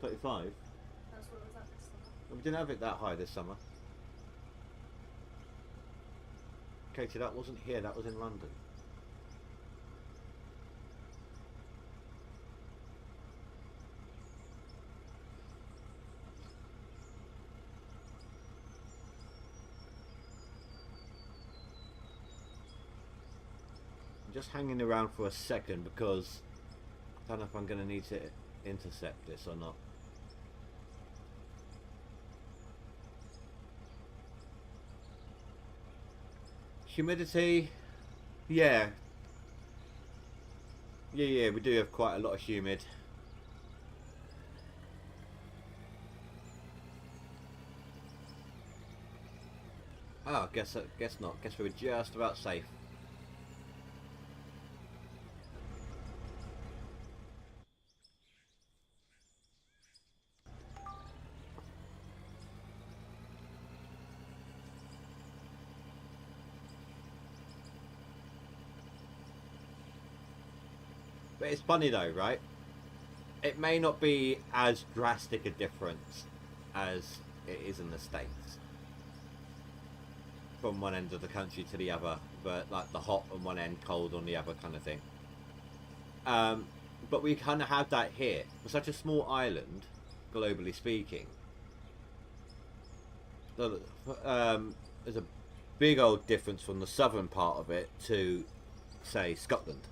35? That's what it was at this summer. We didn't have it that high this summer. Katie, that wasn't here, that was in London. I'm just hanging around for a second because I don't know if I'm going to need to intercept this or not. Humidity, yeah. Yeah, we do have quite a lot of humid. Oh, guess not. Guess we're just about safe. But it's funny though, right? It may not be as drastic a difference as it is in the States. From one end of the country to the other, but like the hot on one end, cold on the other kind of thing. But we kind of have that here. We're such a small island, globally speaking. There's a big old difference from the southern part of it to, say, Scotland.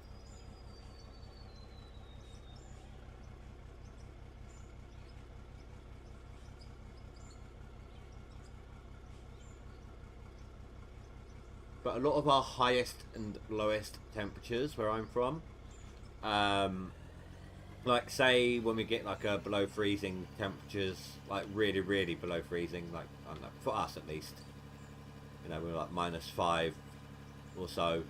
But a lot of our highest and lowest temperatures where I'm from, Like, say when we get like below freezing temperatures, like really, really below freezing, like I don't know, for us at least. You know, we're like -5 or so.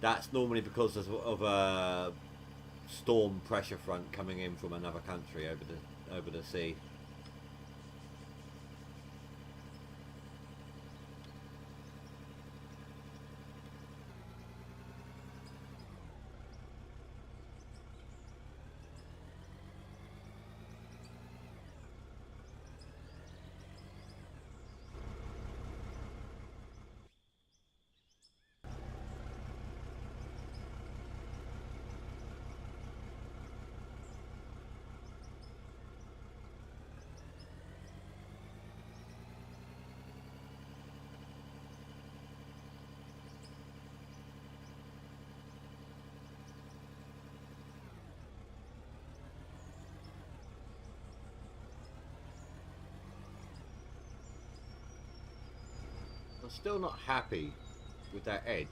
That's normally because of a storm pressure front coming in from another country over the sea. I'm still not happy with that edge.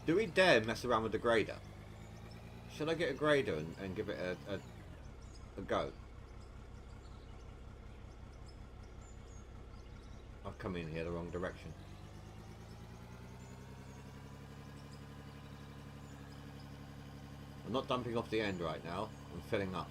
Do we dare mess around with the grader? Should I get a grader and give it a go? I've come in here the wrong direction. I'm not dumping off the end right now. I'm filling up.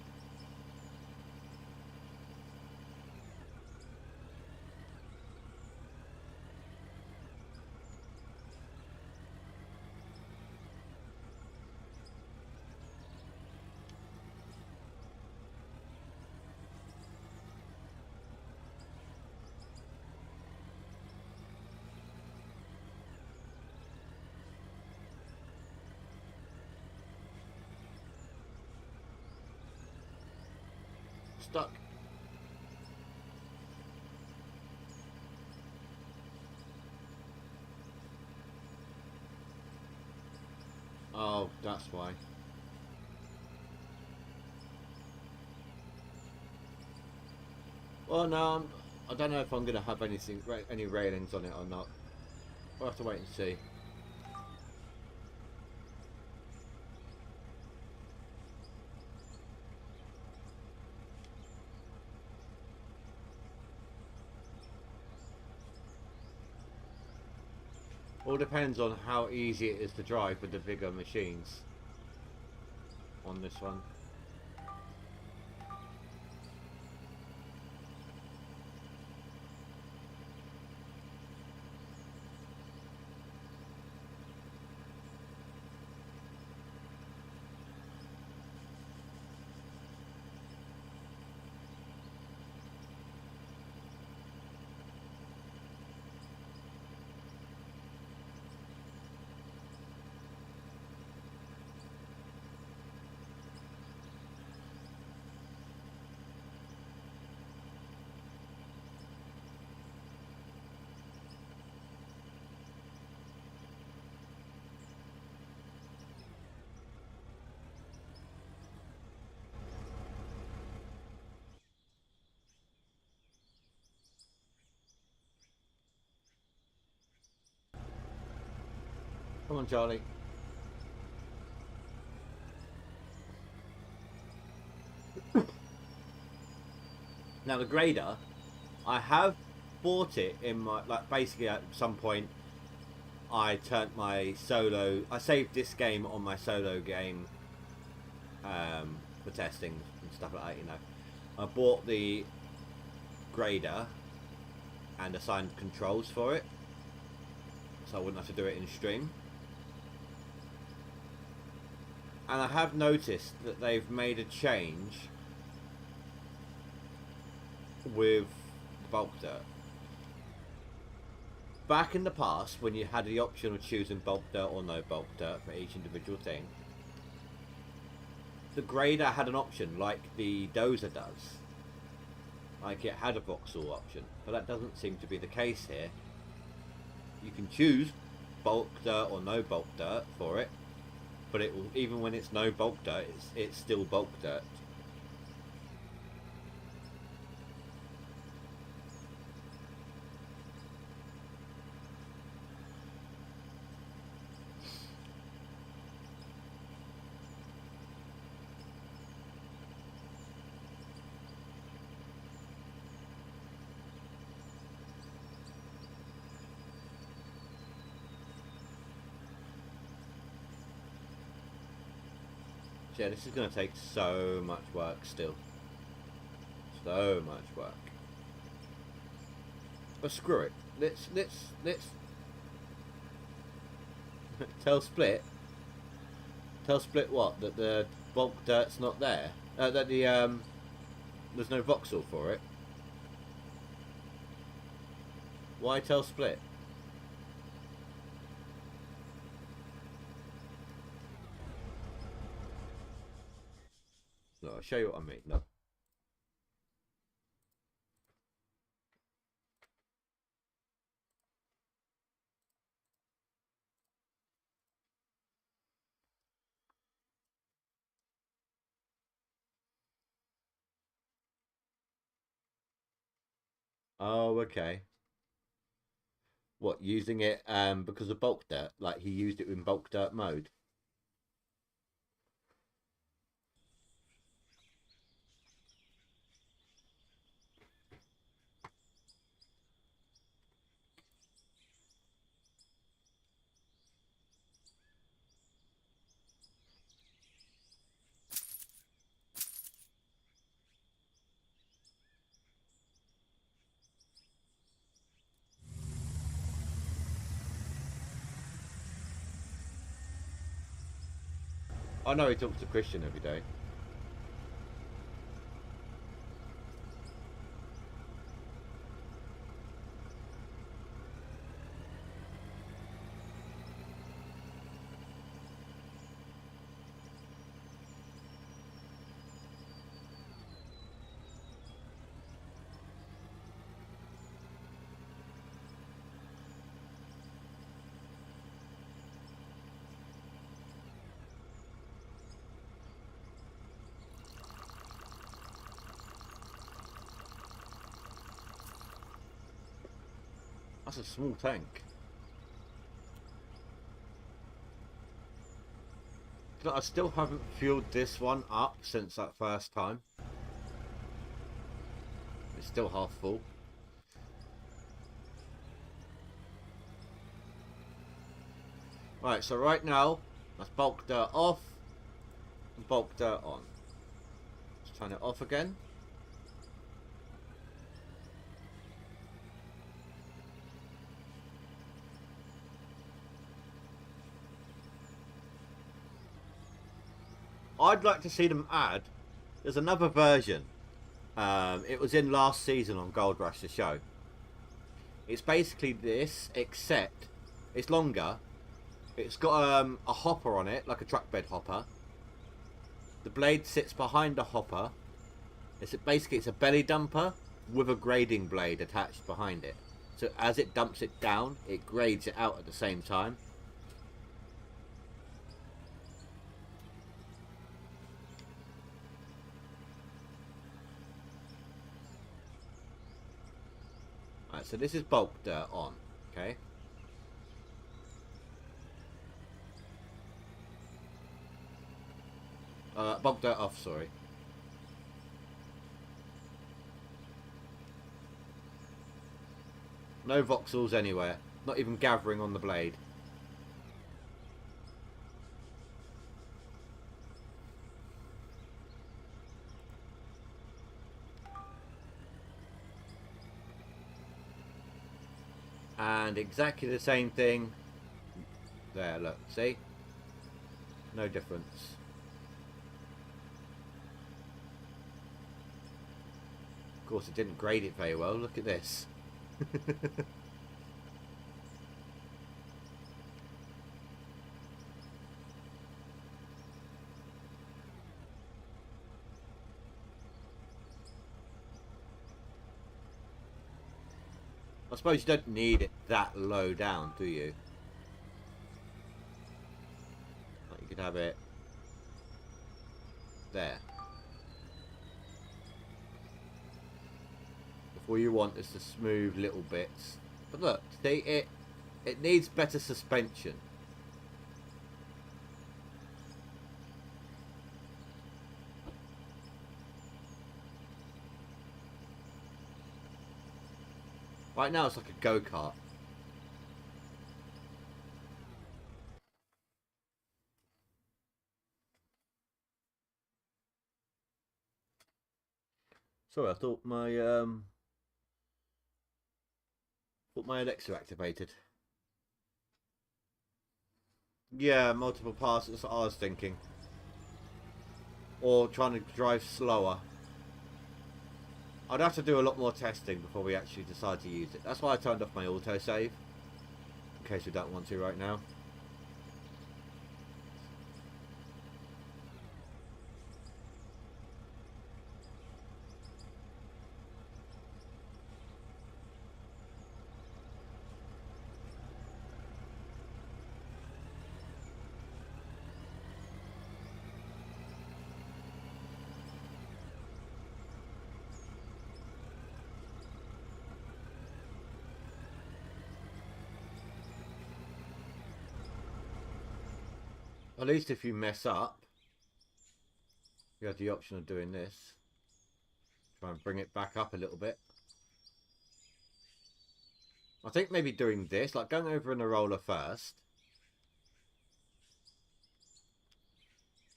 Stuck. Oh, that's why. Well, no, I don't know if I'm going to have any railings on it or not. We'll have to wait and see. All depends on how easy it is to drive with the bigger machines on this one. Come on, Charlie. Now the grader, I have bought it in my, like, basically at some point I turned my solo, I saved this game on my solo game for testing and stuff like that, you know. I bought the grader and assigned controls for it, so I wouldn't have to do it in stream. And I have noticed that they've made a change with bulk dirt. Back in the past, when you had the option of choosing bulk dirt or no bulk dirt for each individual thing, the grader had an option like the dozer does. Like it had a voxel option, but that doesn't seem to be the case here. You can choose bulk dirt or no bulk dirt for it, but it will, even when it's no bulk dirt, it's still bulk dirt. Yeah, this is going to take so much work still. So much work. But screw it. Let's tell Split. Tell Split what? That the bulk dirt's not there. That there's no voxel for it. Why tell Split? No, I'll show you what I mean. No. Oh, okay. What, using it because of bulk dirt? Like he used it in bulk dirt mode? I know he talks to Christian every day. That's a small tank. I still haven't fueled this one up since that first time. It's still half full. Right, so right now, that's bulk dirt off and bulk dirt on. Let's turn it off again. I'd like to see them add. There's another version. It was in last season on Gold Rush the show. It's basically this, except it's longer. It's got a hopper on it, like a truck bed hopper. The blade sits behind the hopper. Basically it's a belly dumper with a grading blade attached behind it. So as it dumps it down, it grades it out at the same time. Alright, so this is bulk dirt on, okay? Bulk dirt off, sorry. No voxels anywhere. Not even gathering on the blade. And exactly the same thing. There, look, see? No difference. Of course, it didn't grade it very well. Look at this. I suppose you don't need it that low down, do you? Like you could have it there. All you want is the smooth little bits. But look, see, it needs better suspension. Right now it's like a go-kart. Sorry, I thought my Alexa activated. Yeah, multiple passes. That's what I was thinking. Or trying to drive slower. I'd have to do a lot more testing before we actually decide to use it. That's why I turned off my autosave. In case we don't want to right now. At least if you mess up, you have the option of doing this. Try and bring it back up a little bit. I think maybe doing this, like going over in a roller first.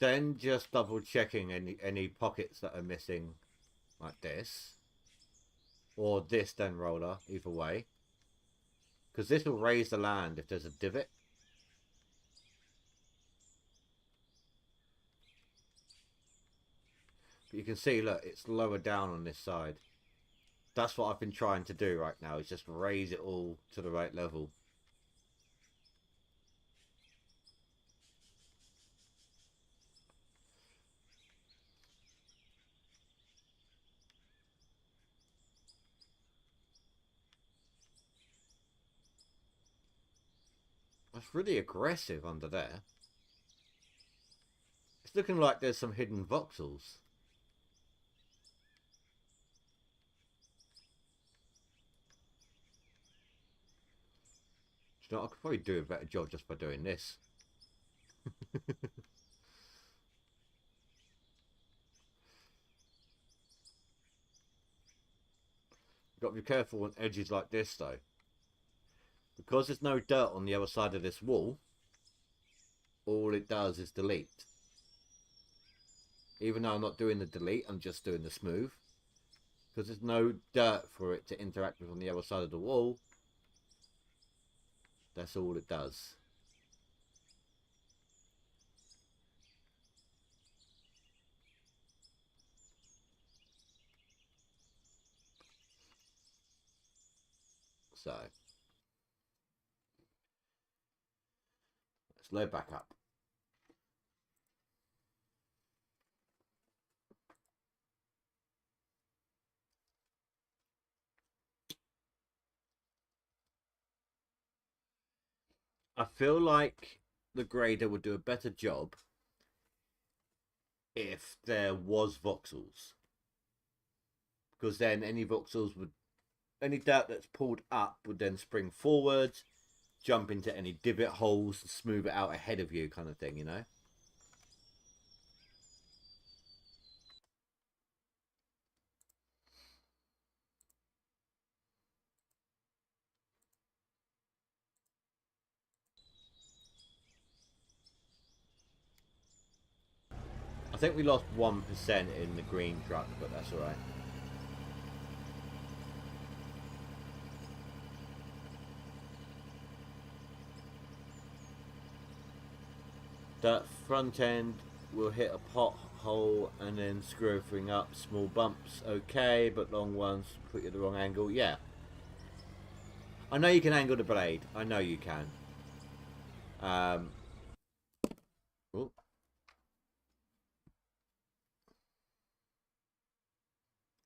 Then just double checking any pockets that are missing, like this. Or this then roller, either way. Because this will raise the land if there's a divot. But you can see, look, it's lower down on this side. That's what I've been trying to do right now, is just raise it all to the right level. That's really aggressive under there. It's looking like there's some hidden voxels. You know, I could probably do a better job just by doing this. Got to be careful on edges like this though. Because there's no dirt on the other side of this wall, all it does is delete. Even though I'm not doing the delete, I'm just doing the smooth. Because there's no dirt for it to interact with on the other side of the wall. That's all it does. So let's load back up. I feel like the grader would do a better job if there was voxels. Because then any voxels would, any dirt that's pulled up would then spring forwards, jump into any divot holes, smooth it out ahead of you kind of thing, you know? I think we lost 1% in the green truck, but that's alright. That front end will hit a pothole and then screw everything up. Small bumps, okay, but long ones put you at the wrong angle. Yeah. I know you can angle the blade. I know you can. Oh.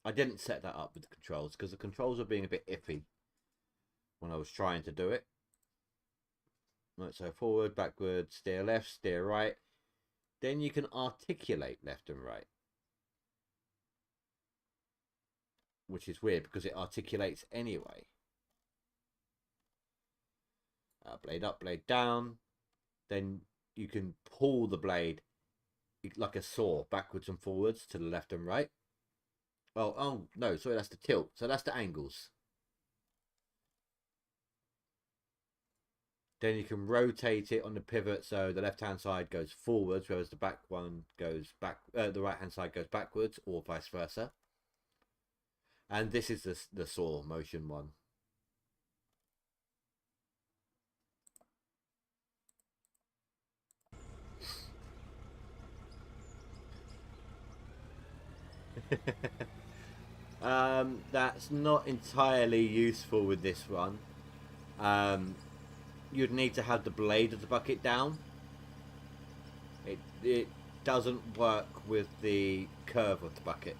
I didn't set that up with the controls because the controls were being a bit iffy when I was trying to do it. Right, so forward, backward, steer left, steer right. Then you can articulate left and right. Which is weird because it articulates anyway. Blade up, blade down. Then you can pull the blade like a saw backwards and forwards to the left and right. Oh no, sorry, that's the tilt. So that's the angles. Then you can rotate it on the pivot so the left hand side goes forwards, whereas the back one goes back. The right hand side goes backwards, or vice versa. And this is the saw motion one. That's not entirely useful with this one. You'd need to have the blade of the bucket down. It doesn't work with the curve of the bucket.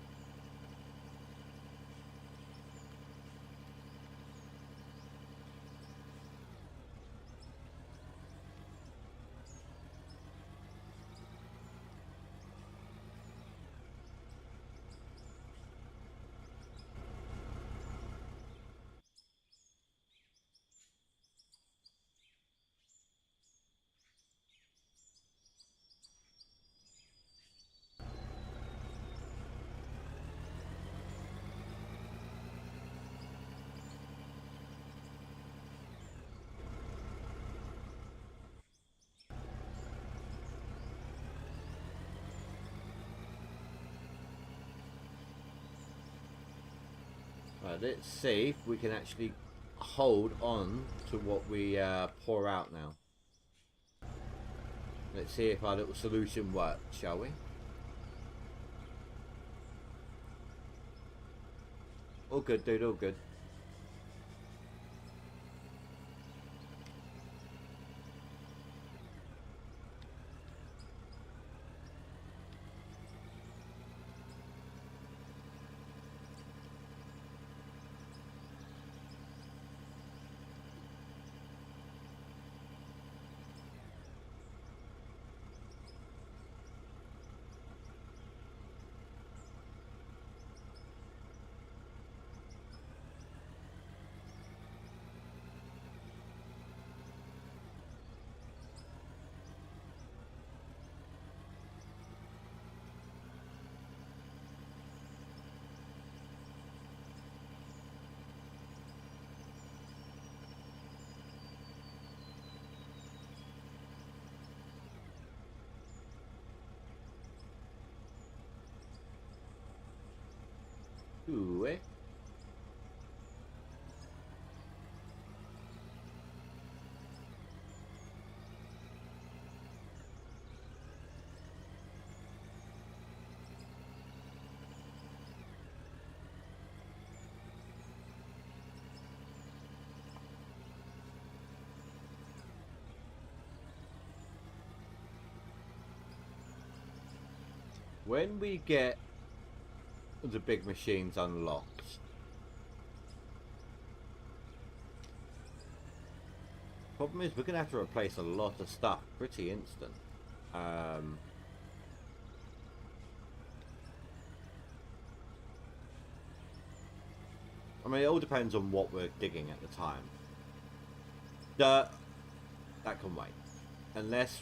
Right, let's see if we can actually hold on to what we pour out now. Let's see if our little solution works, shall we? All good, dude, all good. Ooh, eh? When we get the big machines unlocked, problem is we're gonna have to replace a lot of stuff pretty instant. I mean, it all depends on what we're digging at the time. Dirt, that can wait. Unless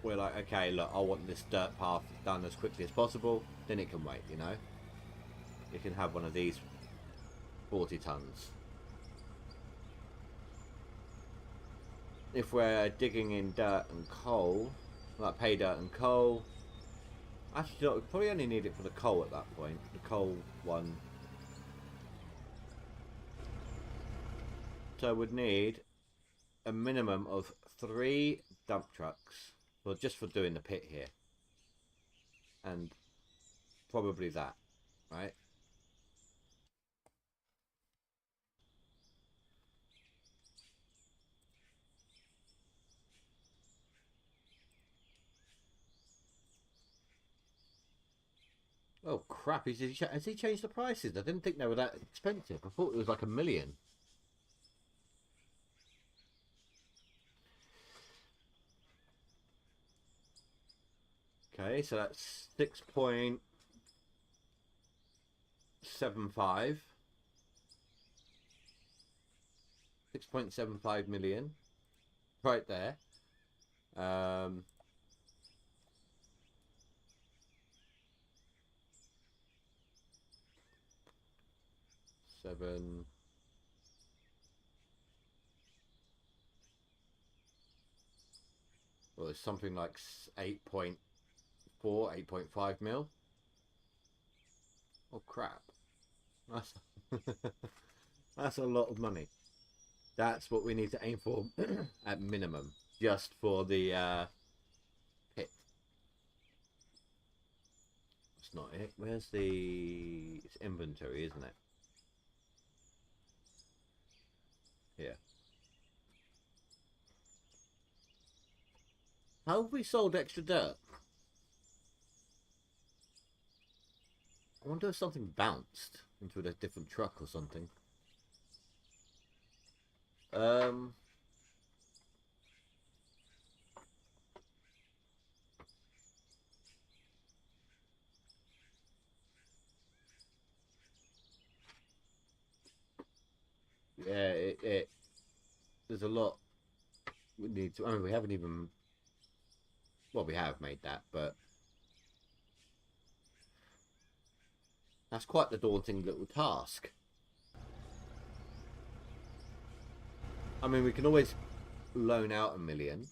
we're like, okay, look, I want this dirt path done as quickly as possible, then it can wait, you know? You can have one of these 40 tons. If we're digging in dirt and coal, like pay dirt and coal, actually, we probably only need it for the coal at that point. The coal one. So we'd need a minimum of 3 dump trucks, well, just for doing the pit here, and probably that, right? Oh crap! Has he changed the prices? I didn't think they were that expensive. I thought it was like 1 million. Okay, so that's 6.75. 6.75 million, right there. Um, seven. Well, it's something like 8.4, 8.5 mil. Oh crap! That's that's a lot of money. That's what we need to aim for at minimum, just for the pit. That's not it. Where's the? It's inventory, isn't it? Here. How have we sold extra dirt? I wonder if something bounced into a different truck or something. Um, yeah, it there's a lot we need to. I mean, we haven't even. Well, we have made that, but that's quite the daunting little task. I mean, we can always loan out 1 million,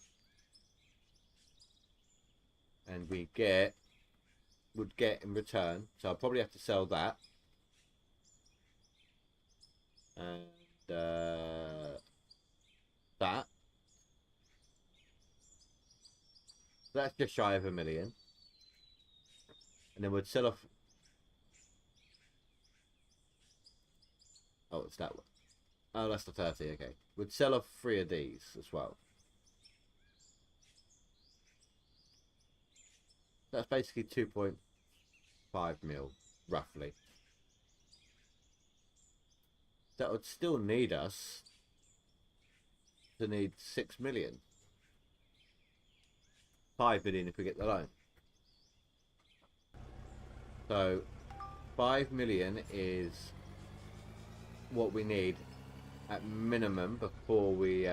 and would get in return. So I'll probably have to sell that, and that. That's just shy of 1 million, and then we'd sell off. Oh, it's that one. Oh, that's the 30. Okay, we'd sell off 3 of these as well. That's basically 2.5 mil, roughly. That would still need us to need 6 million. 5 million if we get the loan. So 5 million is what we need at minimum before we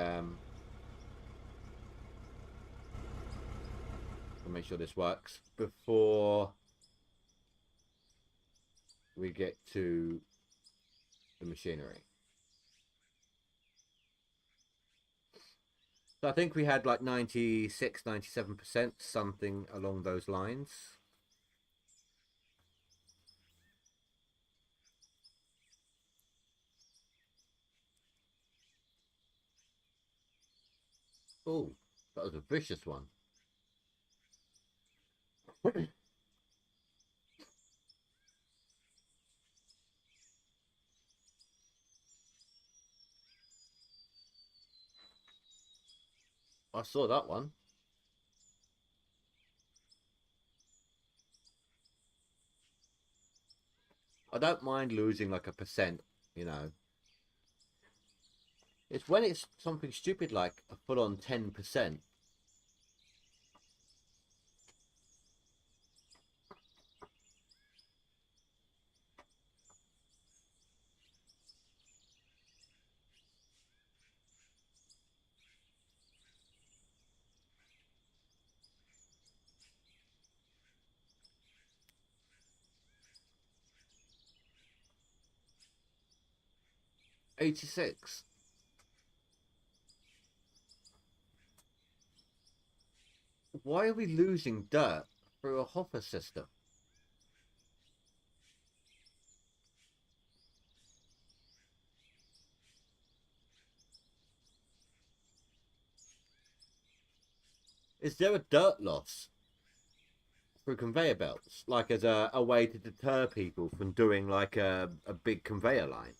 make sure this works, before we get to the machinery. So I think we had like 96, 97%, something along those lines. Oh, that was a vicious one. I saw that one. I don't mind losing like a percent, you know. It's when it's something stupid like a full-on 10%. $86. Why are we losing dirt through a hopper system? Is there a dirt loss through conveyor belts, like as a way to deter people from doing like a big conveyor line?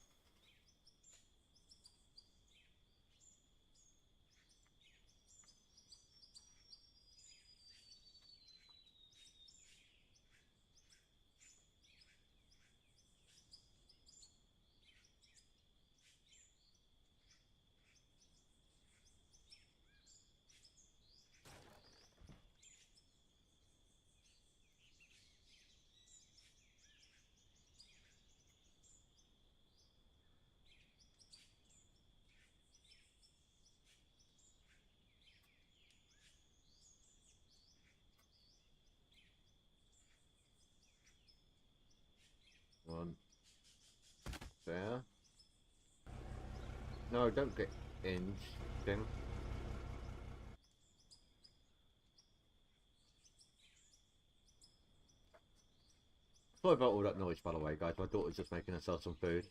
One there. No, don't get inch thing. Sorry about all that noise, by the way, guys. My daughter's just making herself some food.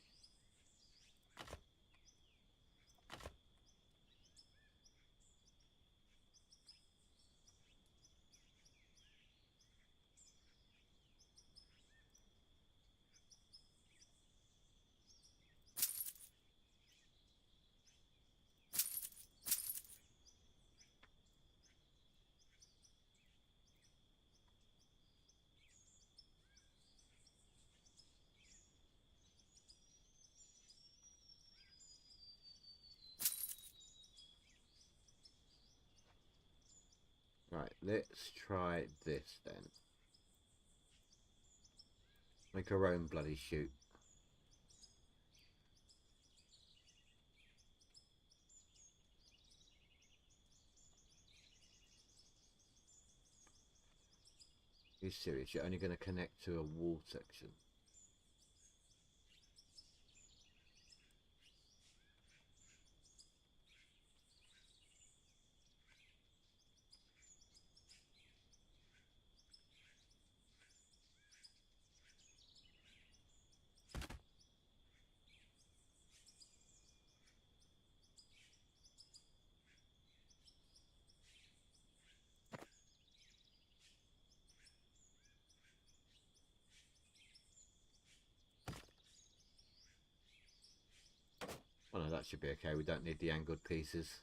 Right, let's try this then. Make our own bloody shoot. Are you serious? You're only going to connect to a wall section? Oh no, that should be okay. We don't need the angled pieces.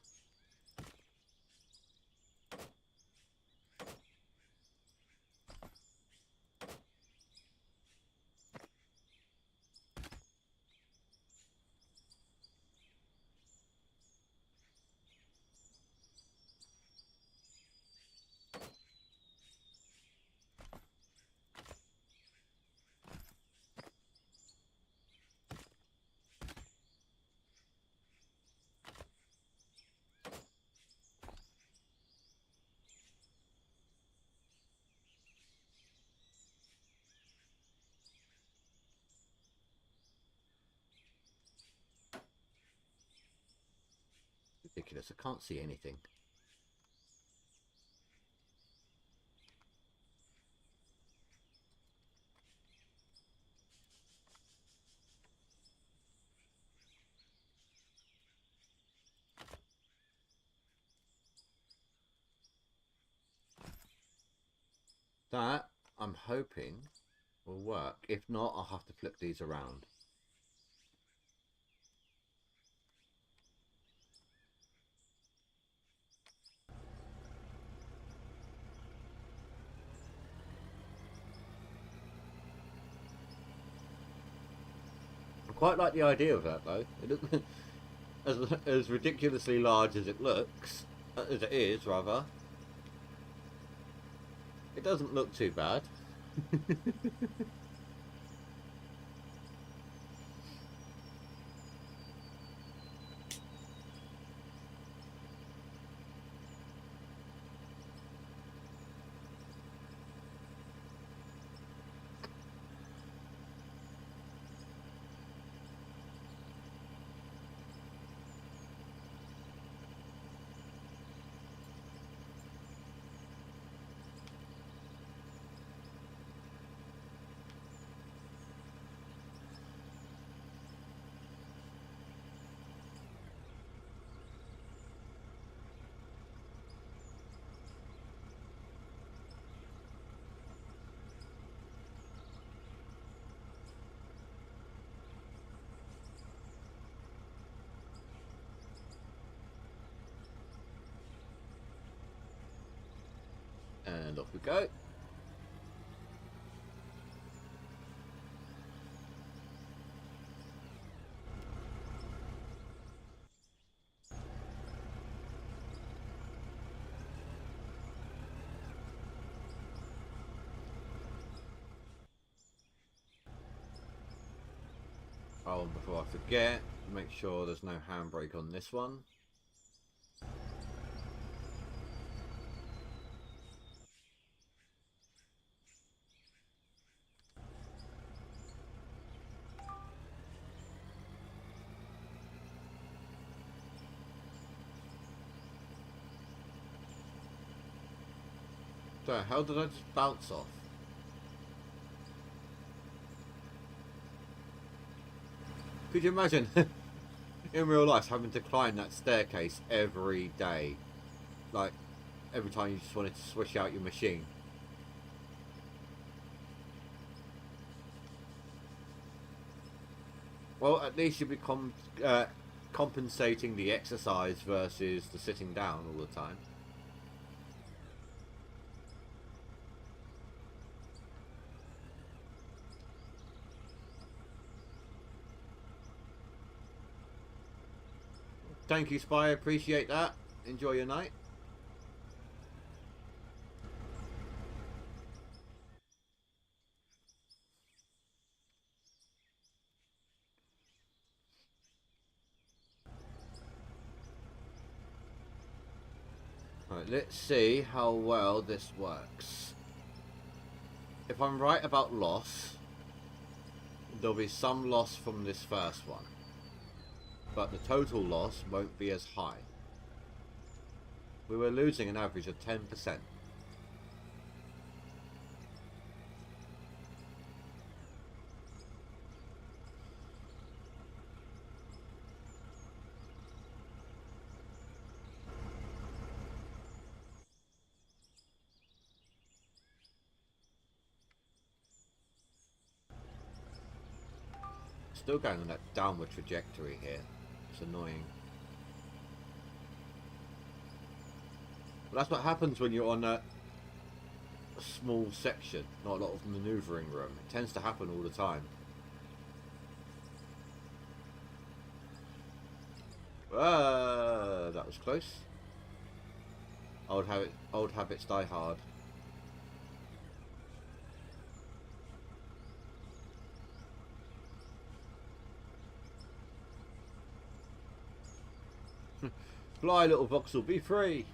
Ridiculous. I can't see anything. That, I'm hoping, will work. If not, I'll have to flip these around. I quite like the idea of that, though. It looks as ridiculously large as it looks, as it is, rather. It doesn't look too bad. And off we go. Oh, and before I forget, make sure there's no handbrake on this one. So, how did I just bounce off? Could you imagine in real life having to climb that staircase every day? Like, every time you just wanted to switch out your machine. Well, at least you'd be compensating the exercise versus the sitting down all the time. Thank you, Spy. Appreciate that. Enjoy your night. Right, let's see how well this works. If I'm right about loss, there'll be some loss from this first one, but the total loss won't be as high. We were losing an average of 10%. Still going on that downward trajectory here. It's annoying. But that's what happens when you're on a small section, not a lot of manoeuvring room. It tends to happen all the time. That was close. Old habits die hard. Fly, little voxel, be free.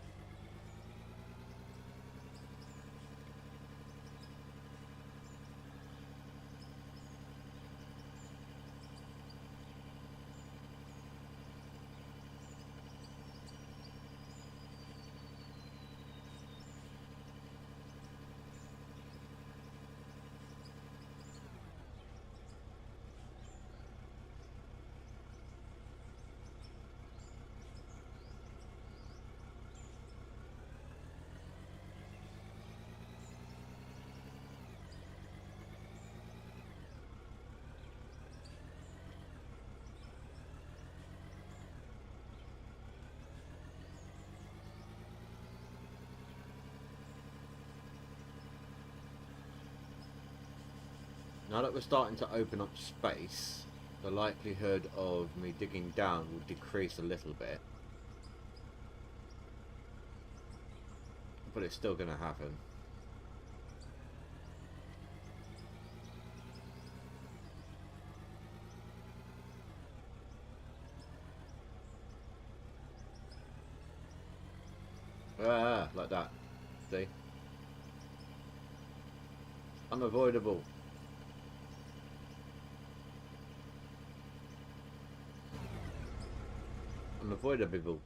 Now that we're starting to open up space, the likelihood of me digging down will decrease a little bit. But it's still going to happen. Like that. See? Unavoidable. Unavoidable.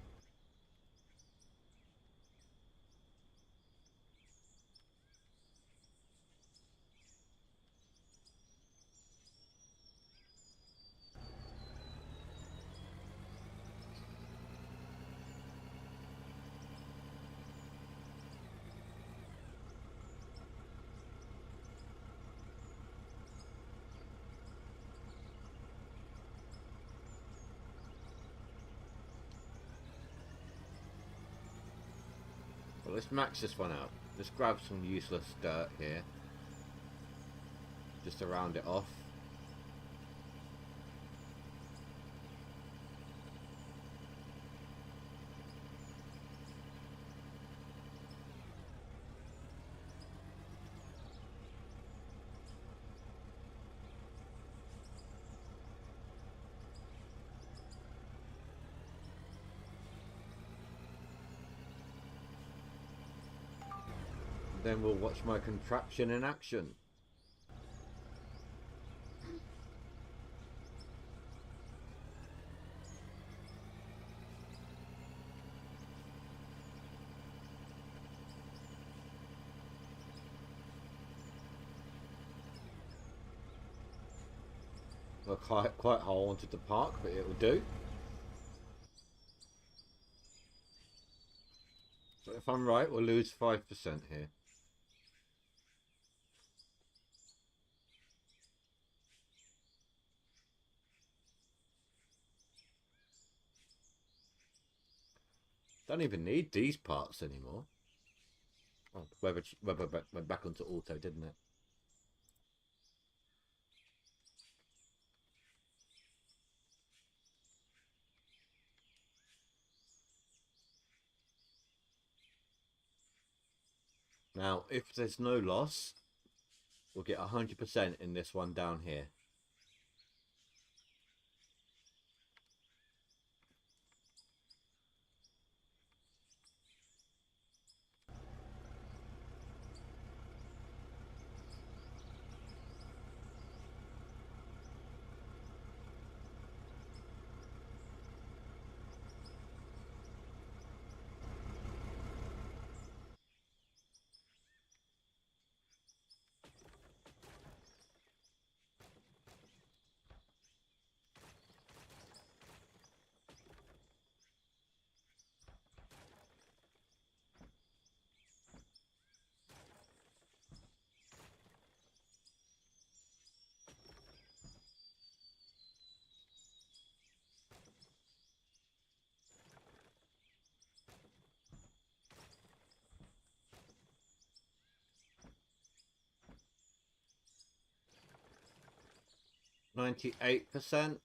Well, let's max this one out. Let's grab some useless dirt here. Just to round it off. Then we'll watch my contraption in action. Not quite how I wanted to park, but it will do. So if I'm right, we'll lose 5% here. Don't even need these parts anymore. Oh, Weber went back onto auto, didn't it? Now, if there's no loss, we'll get 100% in this one down here. %98%.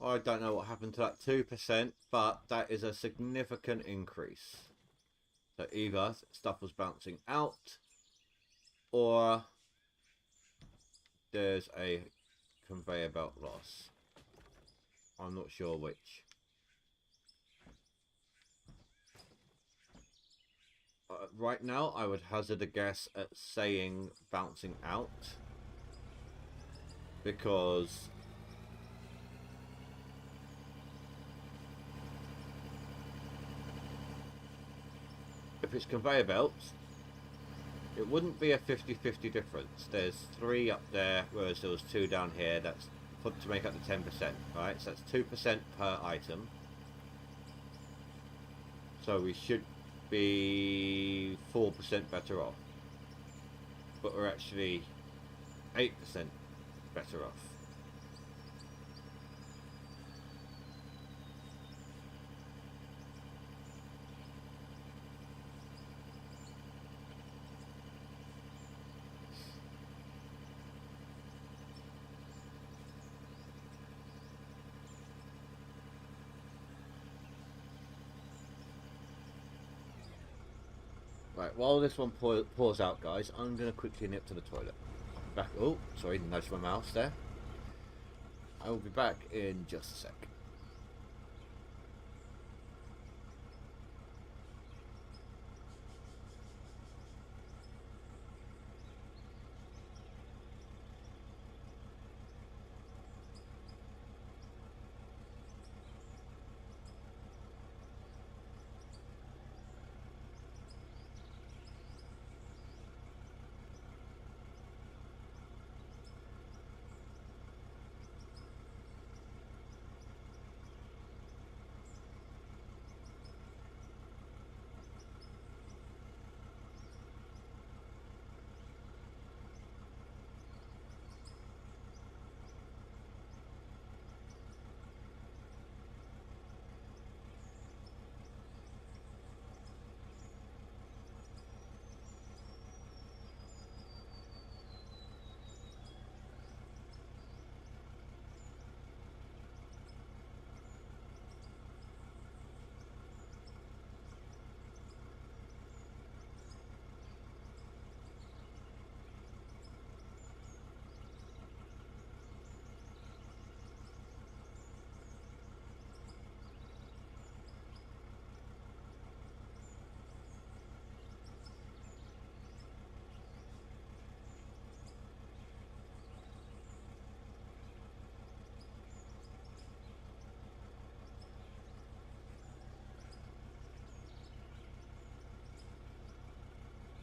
I don't know what happened to that 2%, but that is a significant increase. So either stuff was bouncing out, or there's a conveyor belt loss. I'm not sure which. Right now, I would hazard a guess at saying bouncing out, because if it's conveyor belts, it wouldn't be a 50-50 difference. There's 3 up there, whereas there was 2 down here. That's to make up the 10%, right? So that's 2% per item. So we should be 4% better off. But we're actually 8% better off. Right, while this one pours out, guys, I'm going to quickly nip to the toilet. I'll be back. Oh, sorry, nudged my mouse there. I will be back in just a sec.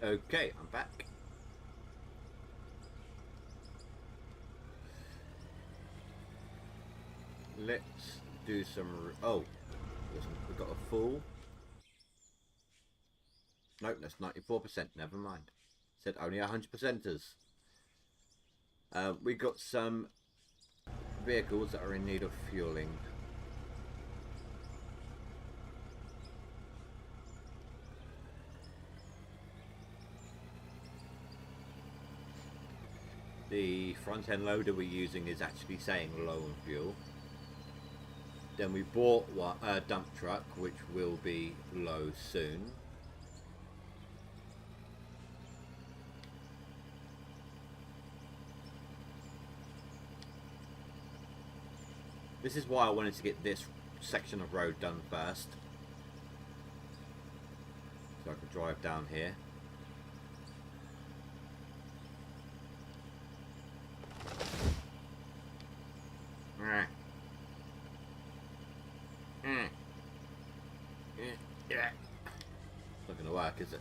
Okay, I'm back. let's do some... Oh, we've got a full... Nope, that's 94%. Never mind. Said only 100%ers. We got some vehicles that are in need of fueling. The front end loader we're using is actually saying low on fuel. Then we bought a dump truck, which will be low soon. This is why I wanted to get this section of road done first, so I could drive down here. Not gonna work, is it?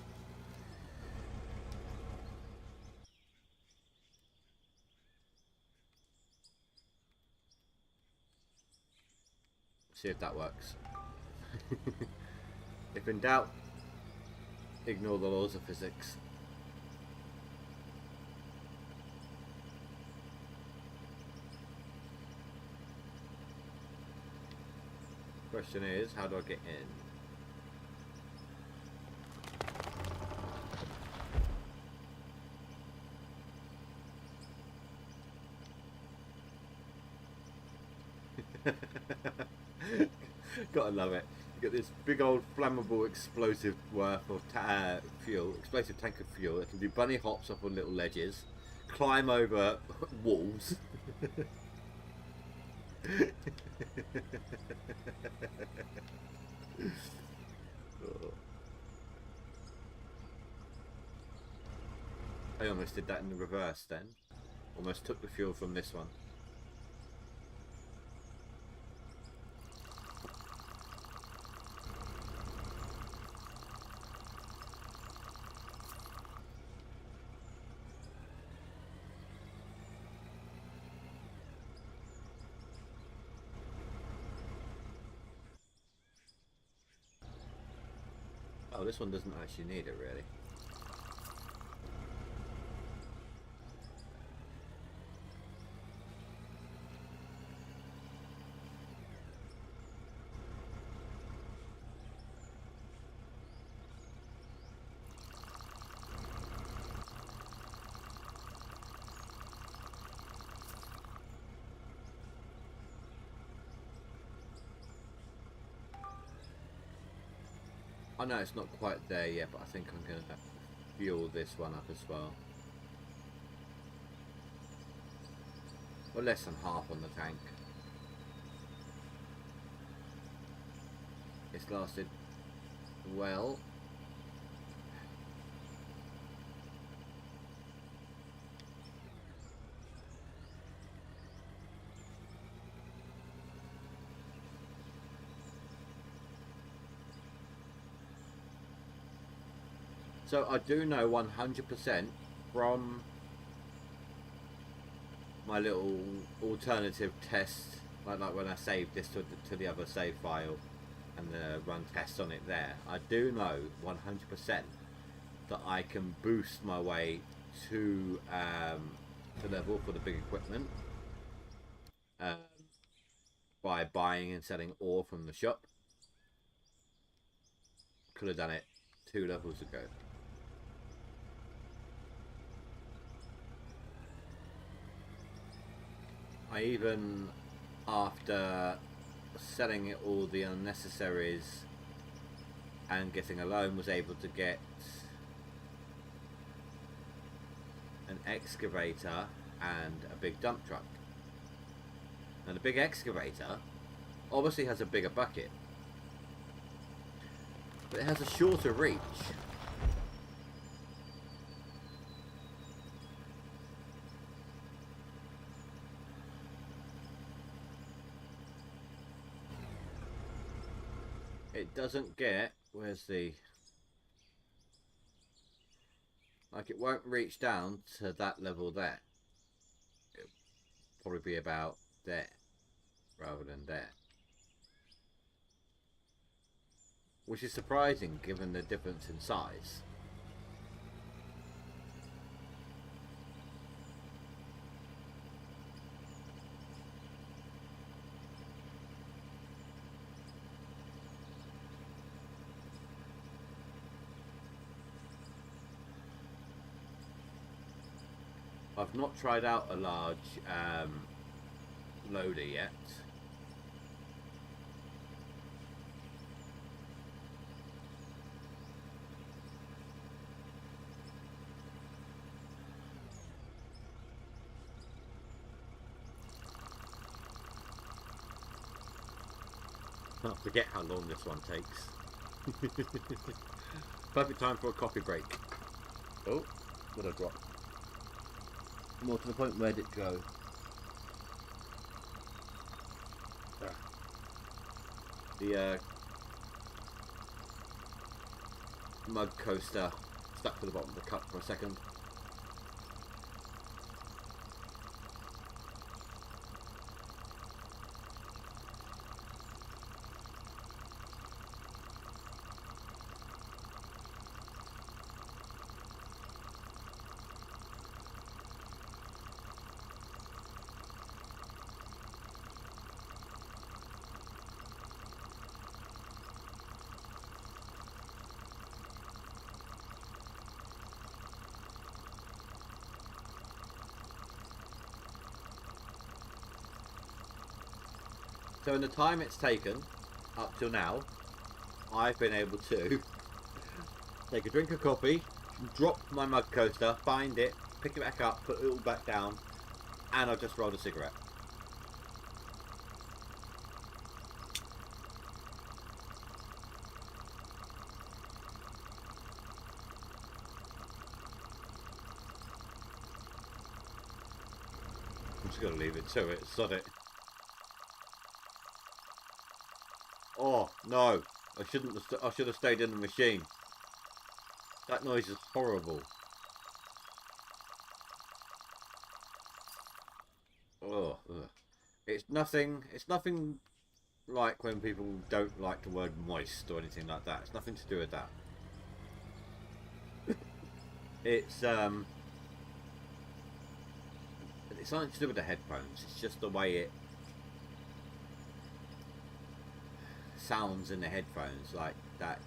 See if that works. If in doubt, ignore the laws of physics. Question is, how do I get in? Gotta love it. You got this big old flammable explosive worth of fuel, explosive tank of fuel. It can do bunny hops off on little ledges, climb over walls. Oh. I almost did that in the reverse then. Almost took the fuel from this one. Oh, this one doesn't actually need it, really. I know it's not quite there yet, but I think I'm going to fuel this one up as well. Or less than half on the tank. It's lasted well. So I do know 100% from my little alternative test, like when I saved this to the other save file and run tests on it there, I do know 100% that I can boost my way to level for the big equipment by buying and selling ore from the shop. Could have done it 2 levels ago. I even, after selling all the unnecessaries and getting a loan, was able to get an excavator and a big dump truck. And the big excavator obviously has a bigger bucket, but it has a shorter reach. It doesn't get, where's the, like, it won't reach down to that level there. It'll probably be about there. rather than there. Which is surprising given the difference in size. I've not tried out a large loader yet. I forget how long this one takes. Perfect time for a coffee break. Oh, what I drop? More to the point, where did it go? The mug coaster stuck to the bottom of the cup for a second. So in the time it's taken, up till now, I've been able to take a drink of coffee, drop my mug coaster, find it, pick it back up, put it all back down, and I've just rolled a cigarette. I'm just gonna leave it to it, sod it. Oh no, I shouldn't have. I should have stayed in the machine. That noise is horrible. Oh, ugh. It's nothing. It's nothing like when people don't like the word moist or anything like that. It's nothing to do with that. It's something to do with the headphones. It's just the way it sounds in the headphones, like that.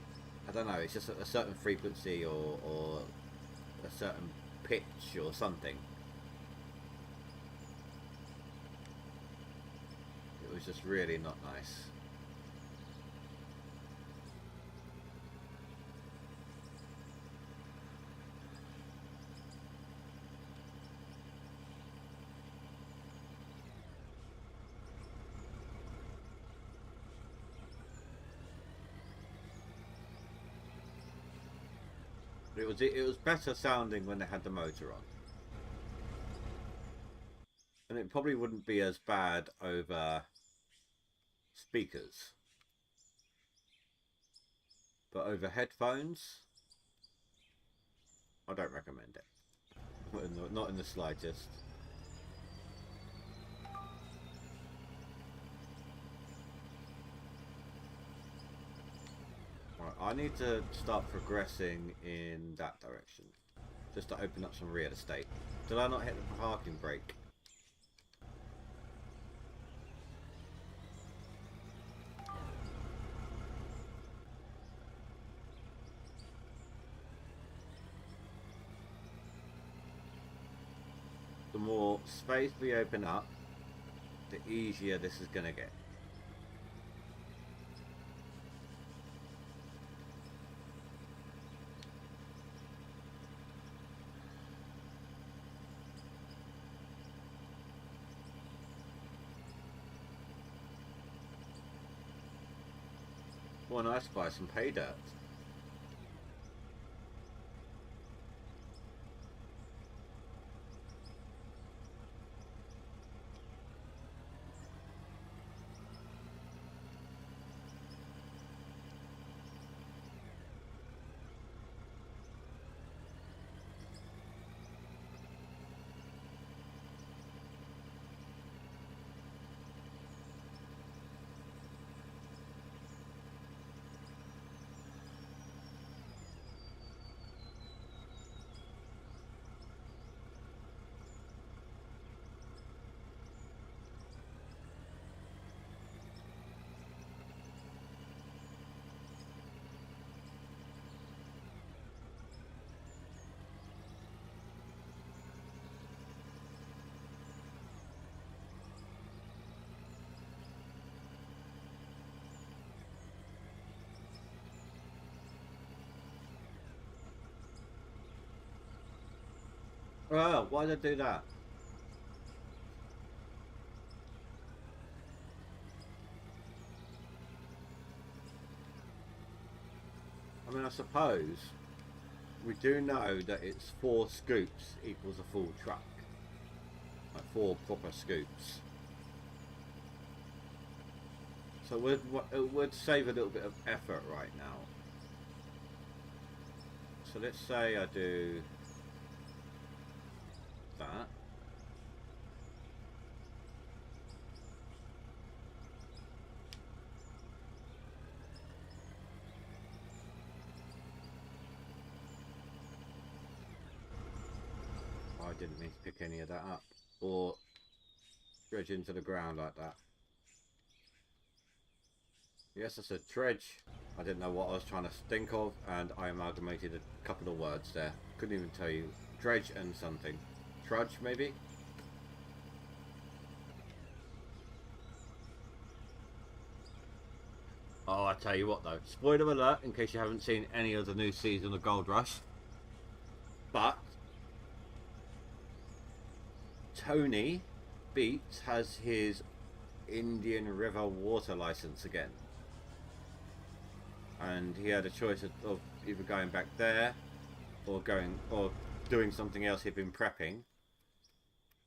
I don't know. It's just a certain frequency or a certain pitch or something. It was just really not nice. It was better sounding when they had the motor on. And it probably wouldn't be as bad over speakers. But over headphones, I don't recommend it. Not in the slightest. Right, I need to start progressing in that direction. Just to open up some real estate. Did I not hit the parking brake? The more space we open up, the easier this is going to get. Well, nice to buy some pay dirt. Oh, why did I do that? I mean, I suppose we do know that it's 4 scoops equals a full truck. Like 4 proper scoops. So it would save a little bit of effort right now. So let's say I do that. Oh, I didn't mean to pick any of that up. Or dredge into the ground like that. Yes, I said dredge. I didn't know what I was trying to think of, and I amalgamated a couple of words there. Couldn't even tell you. Dredge and something. Trudge, maybe? Oh, I tell you what though. Spoiler alert, in case you haven't seen any of the new season of Gold Rush. But Tony Beats has his Indian River water license again. And he had a choice of either going back there or doing something else he'd been prepping.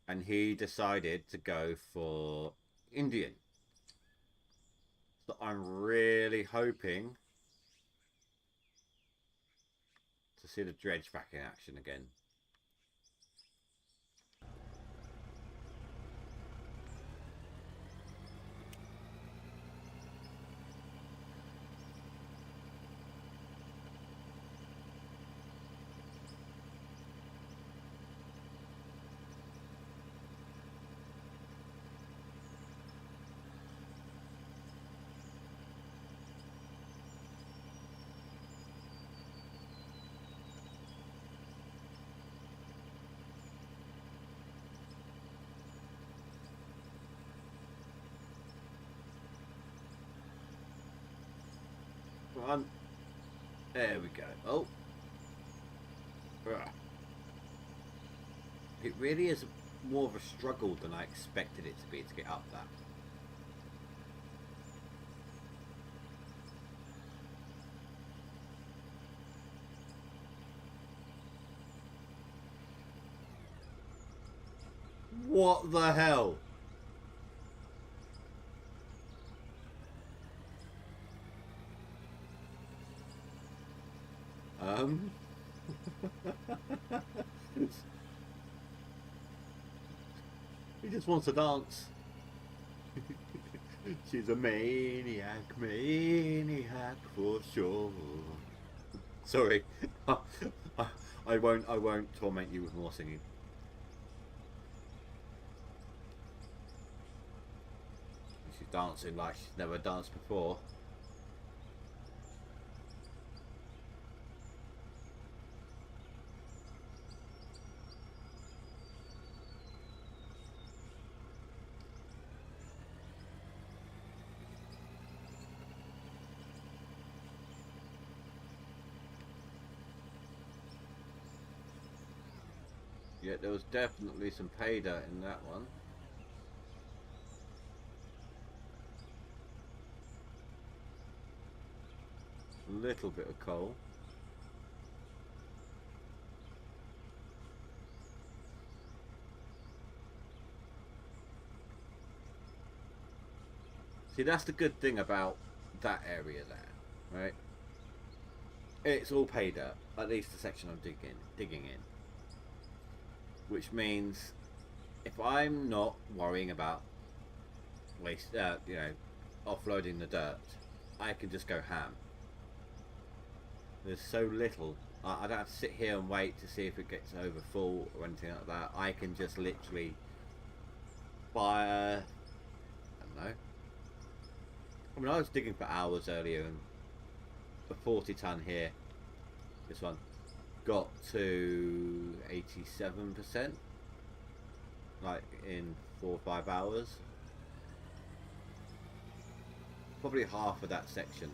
And he decided to go for Indian. So I'm really hoping to see the dredge back in action again. Run. There we go. Oh. Ugh. It really is more of a struggle than I expected it to be to get up that. What the hell? He just wants to dance. She's a maniac for sure. Sorry, I won't torment you with more singing. She's dancing like she's never danced before. Yeah, there was definitely some pay dirt in that one. A little bit of coal. See, that's the good thing about that area there, right? It's all pay dirt, at least the section I'm digging in. Which means if I'm not worrying about offloading the dirt, I can just go ham. There's so little. I don't have to sit here and wait to see if it gets over full or anything like that. I can just literally fire. I don't know. I mean, I was digging for hours earlier, and a 40-ton here, this one, got to 87%, like in 4 or 5 hours. Probably half of that section.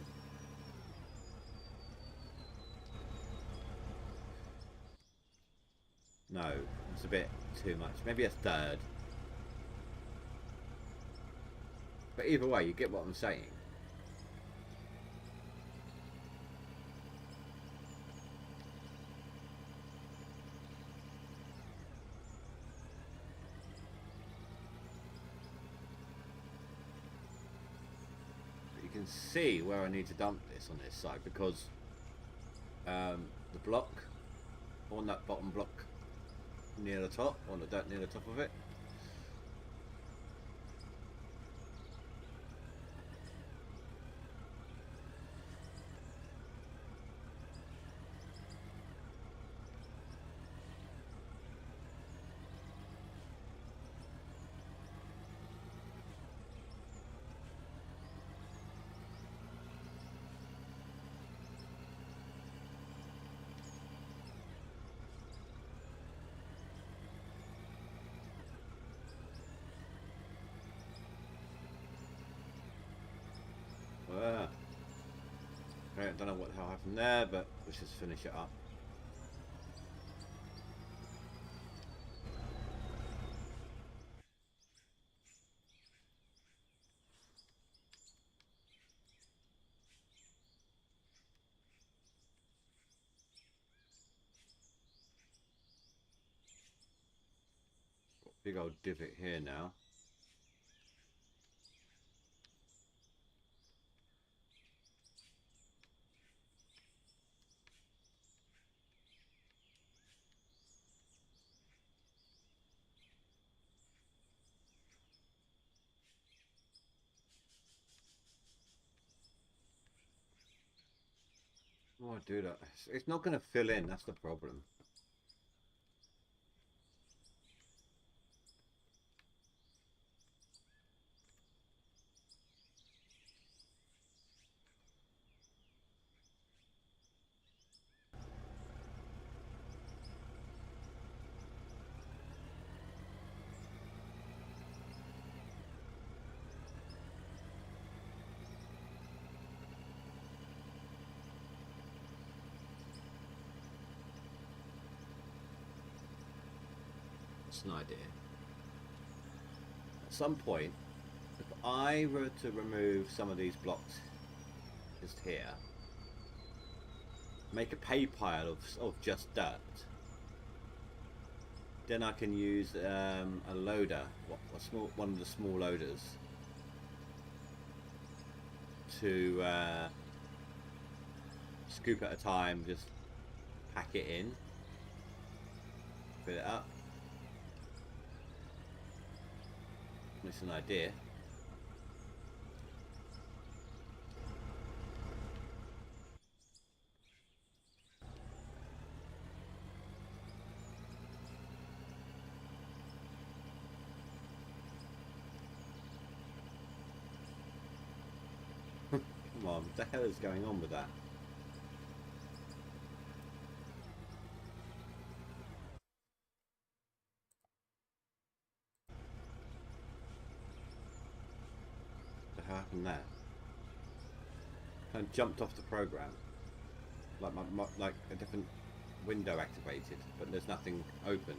No, it's a bit too much. Maybe a third. But either way, you get what I'm saying. But you can see where I need to dump this on this side because the block on that bottom block near the top, on the dirt near the top of it. I don't know what the hell happened there, but let's just finish it up. Big old divot here now. Oh, I do that. It's not going to fill in. That's the problem. It's an idea. At some point, if I were to remove some of these blocks just here, make a pay pile of just dirt, then I can use a loader, one of the small loaders, to scoop at a time, just pack it in, fill it up. It's an idea. Come on, what the hell is going on with that? What happened there? Kind of jumped off the program, like like a different window activated, but there's nothing open.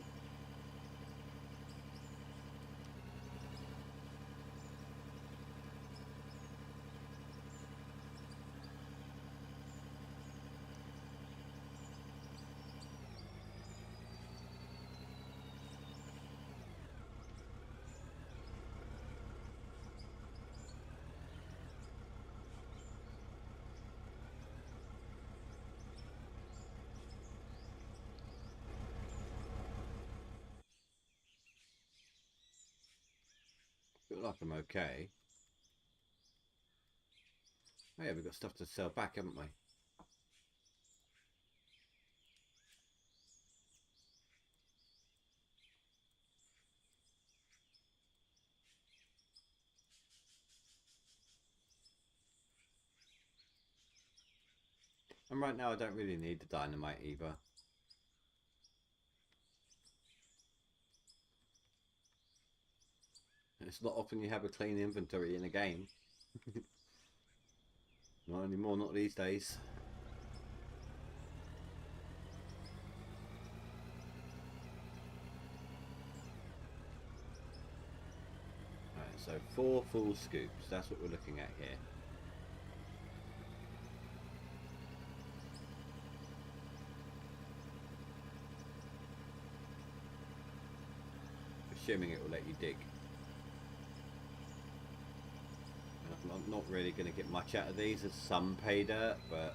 Feel like I'm okay. Oh yeah, we've got stuff to sell back, haven't we? And right now I don't really need the dynamite either. It's not often you have a clean inventory in a game. Not anymore, not these days. So 4 full scoops, that's what we're looking at here. Assuming it will let you dig. And I'm not really going to get much out of these. There's some pay dirt, but...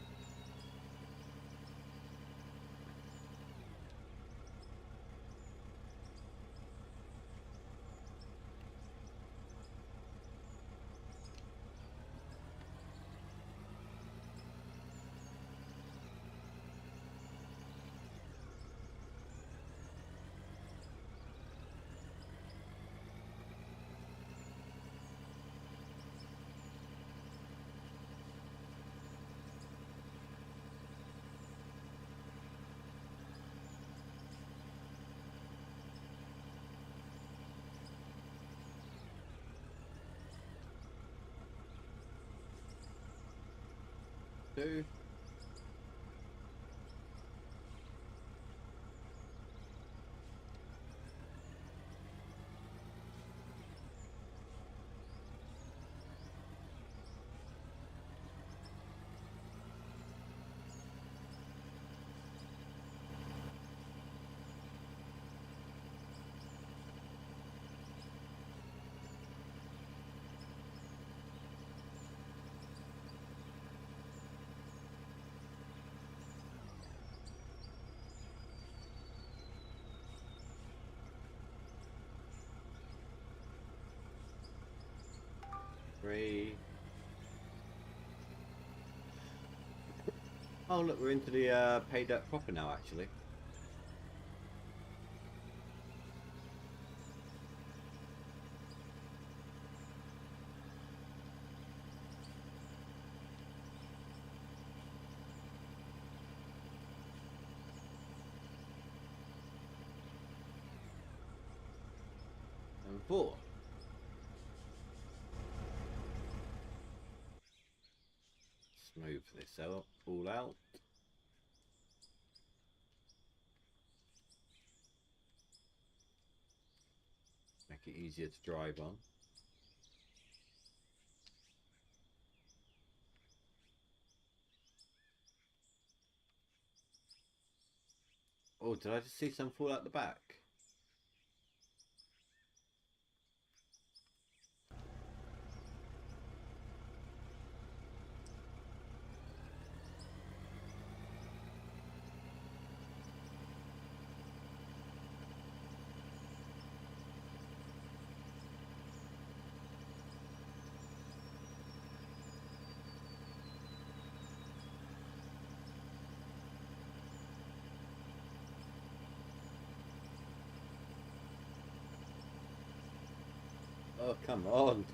Two. Three. Oh look, we're into the pay dirt proper now actually. And 4. Smooth this out, all out. Make it easier to drive on. Oh, did I just see some fall out the back? Oh, come on.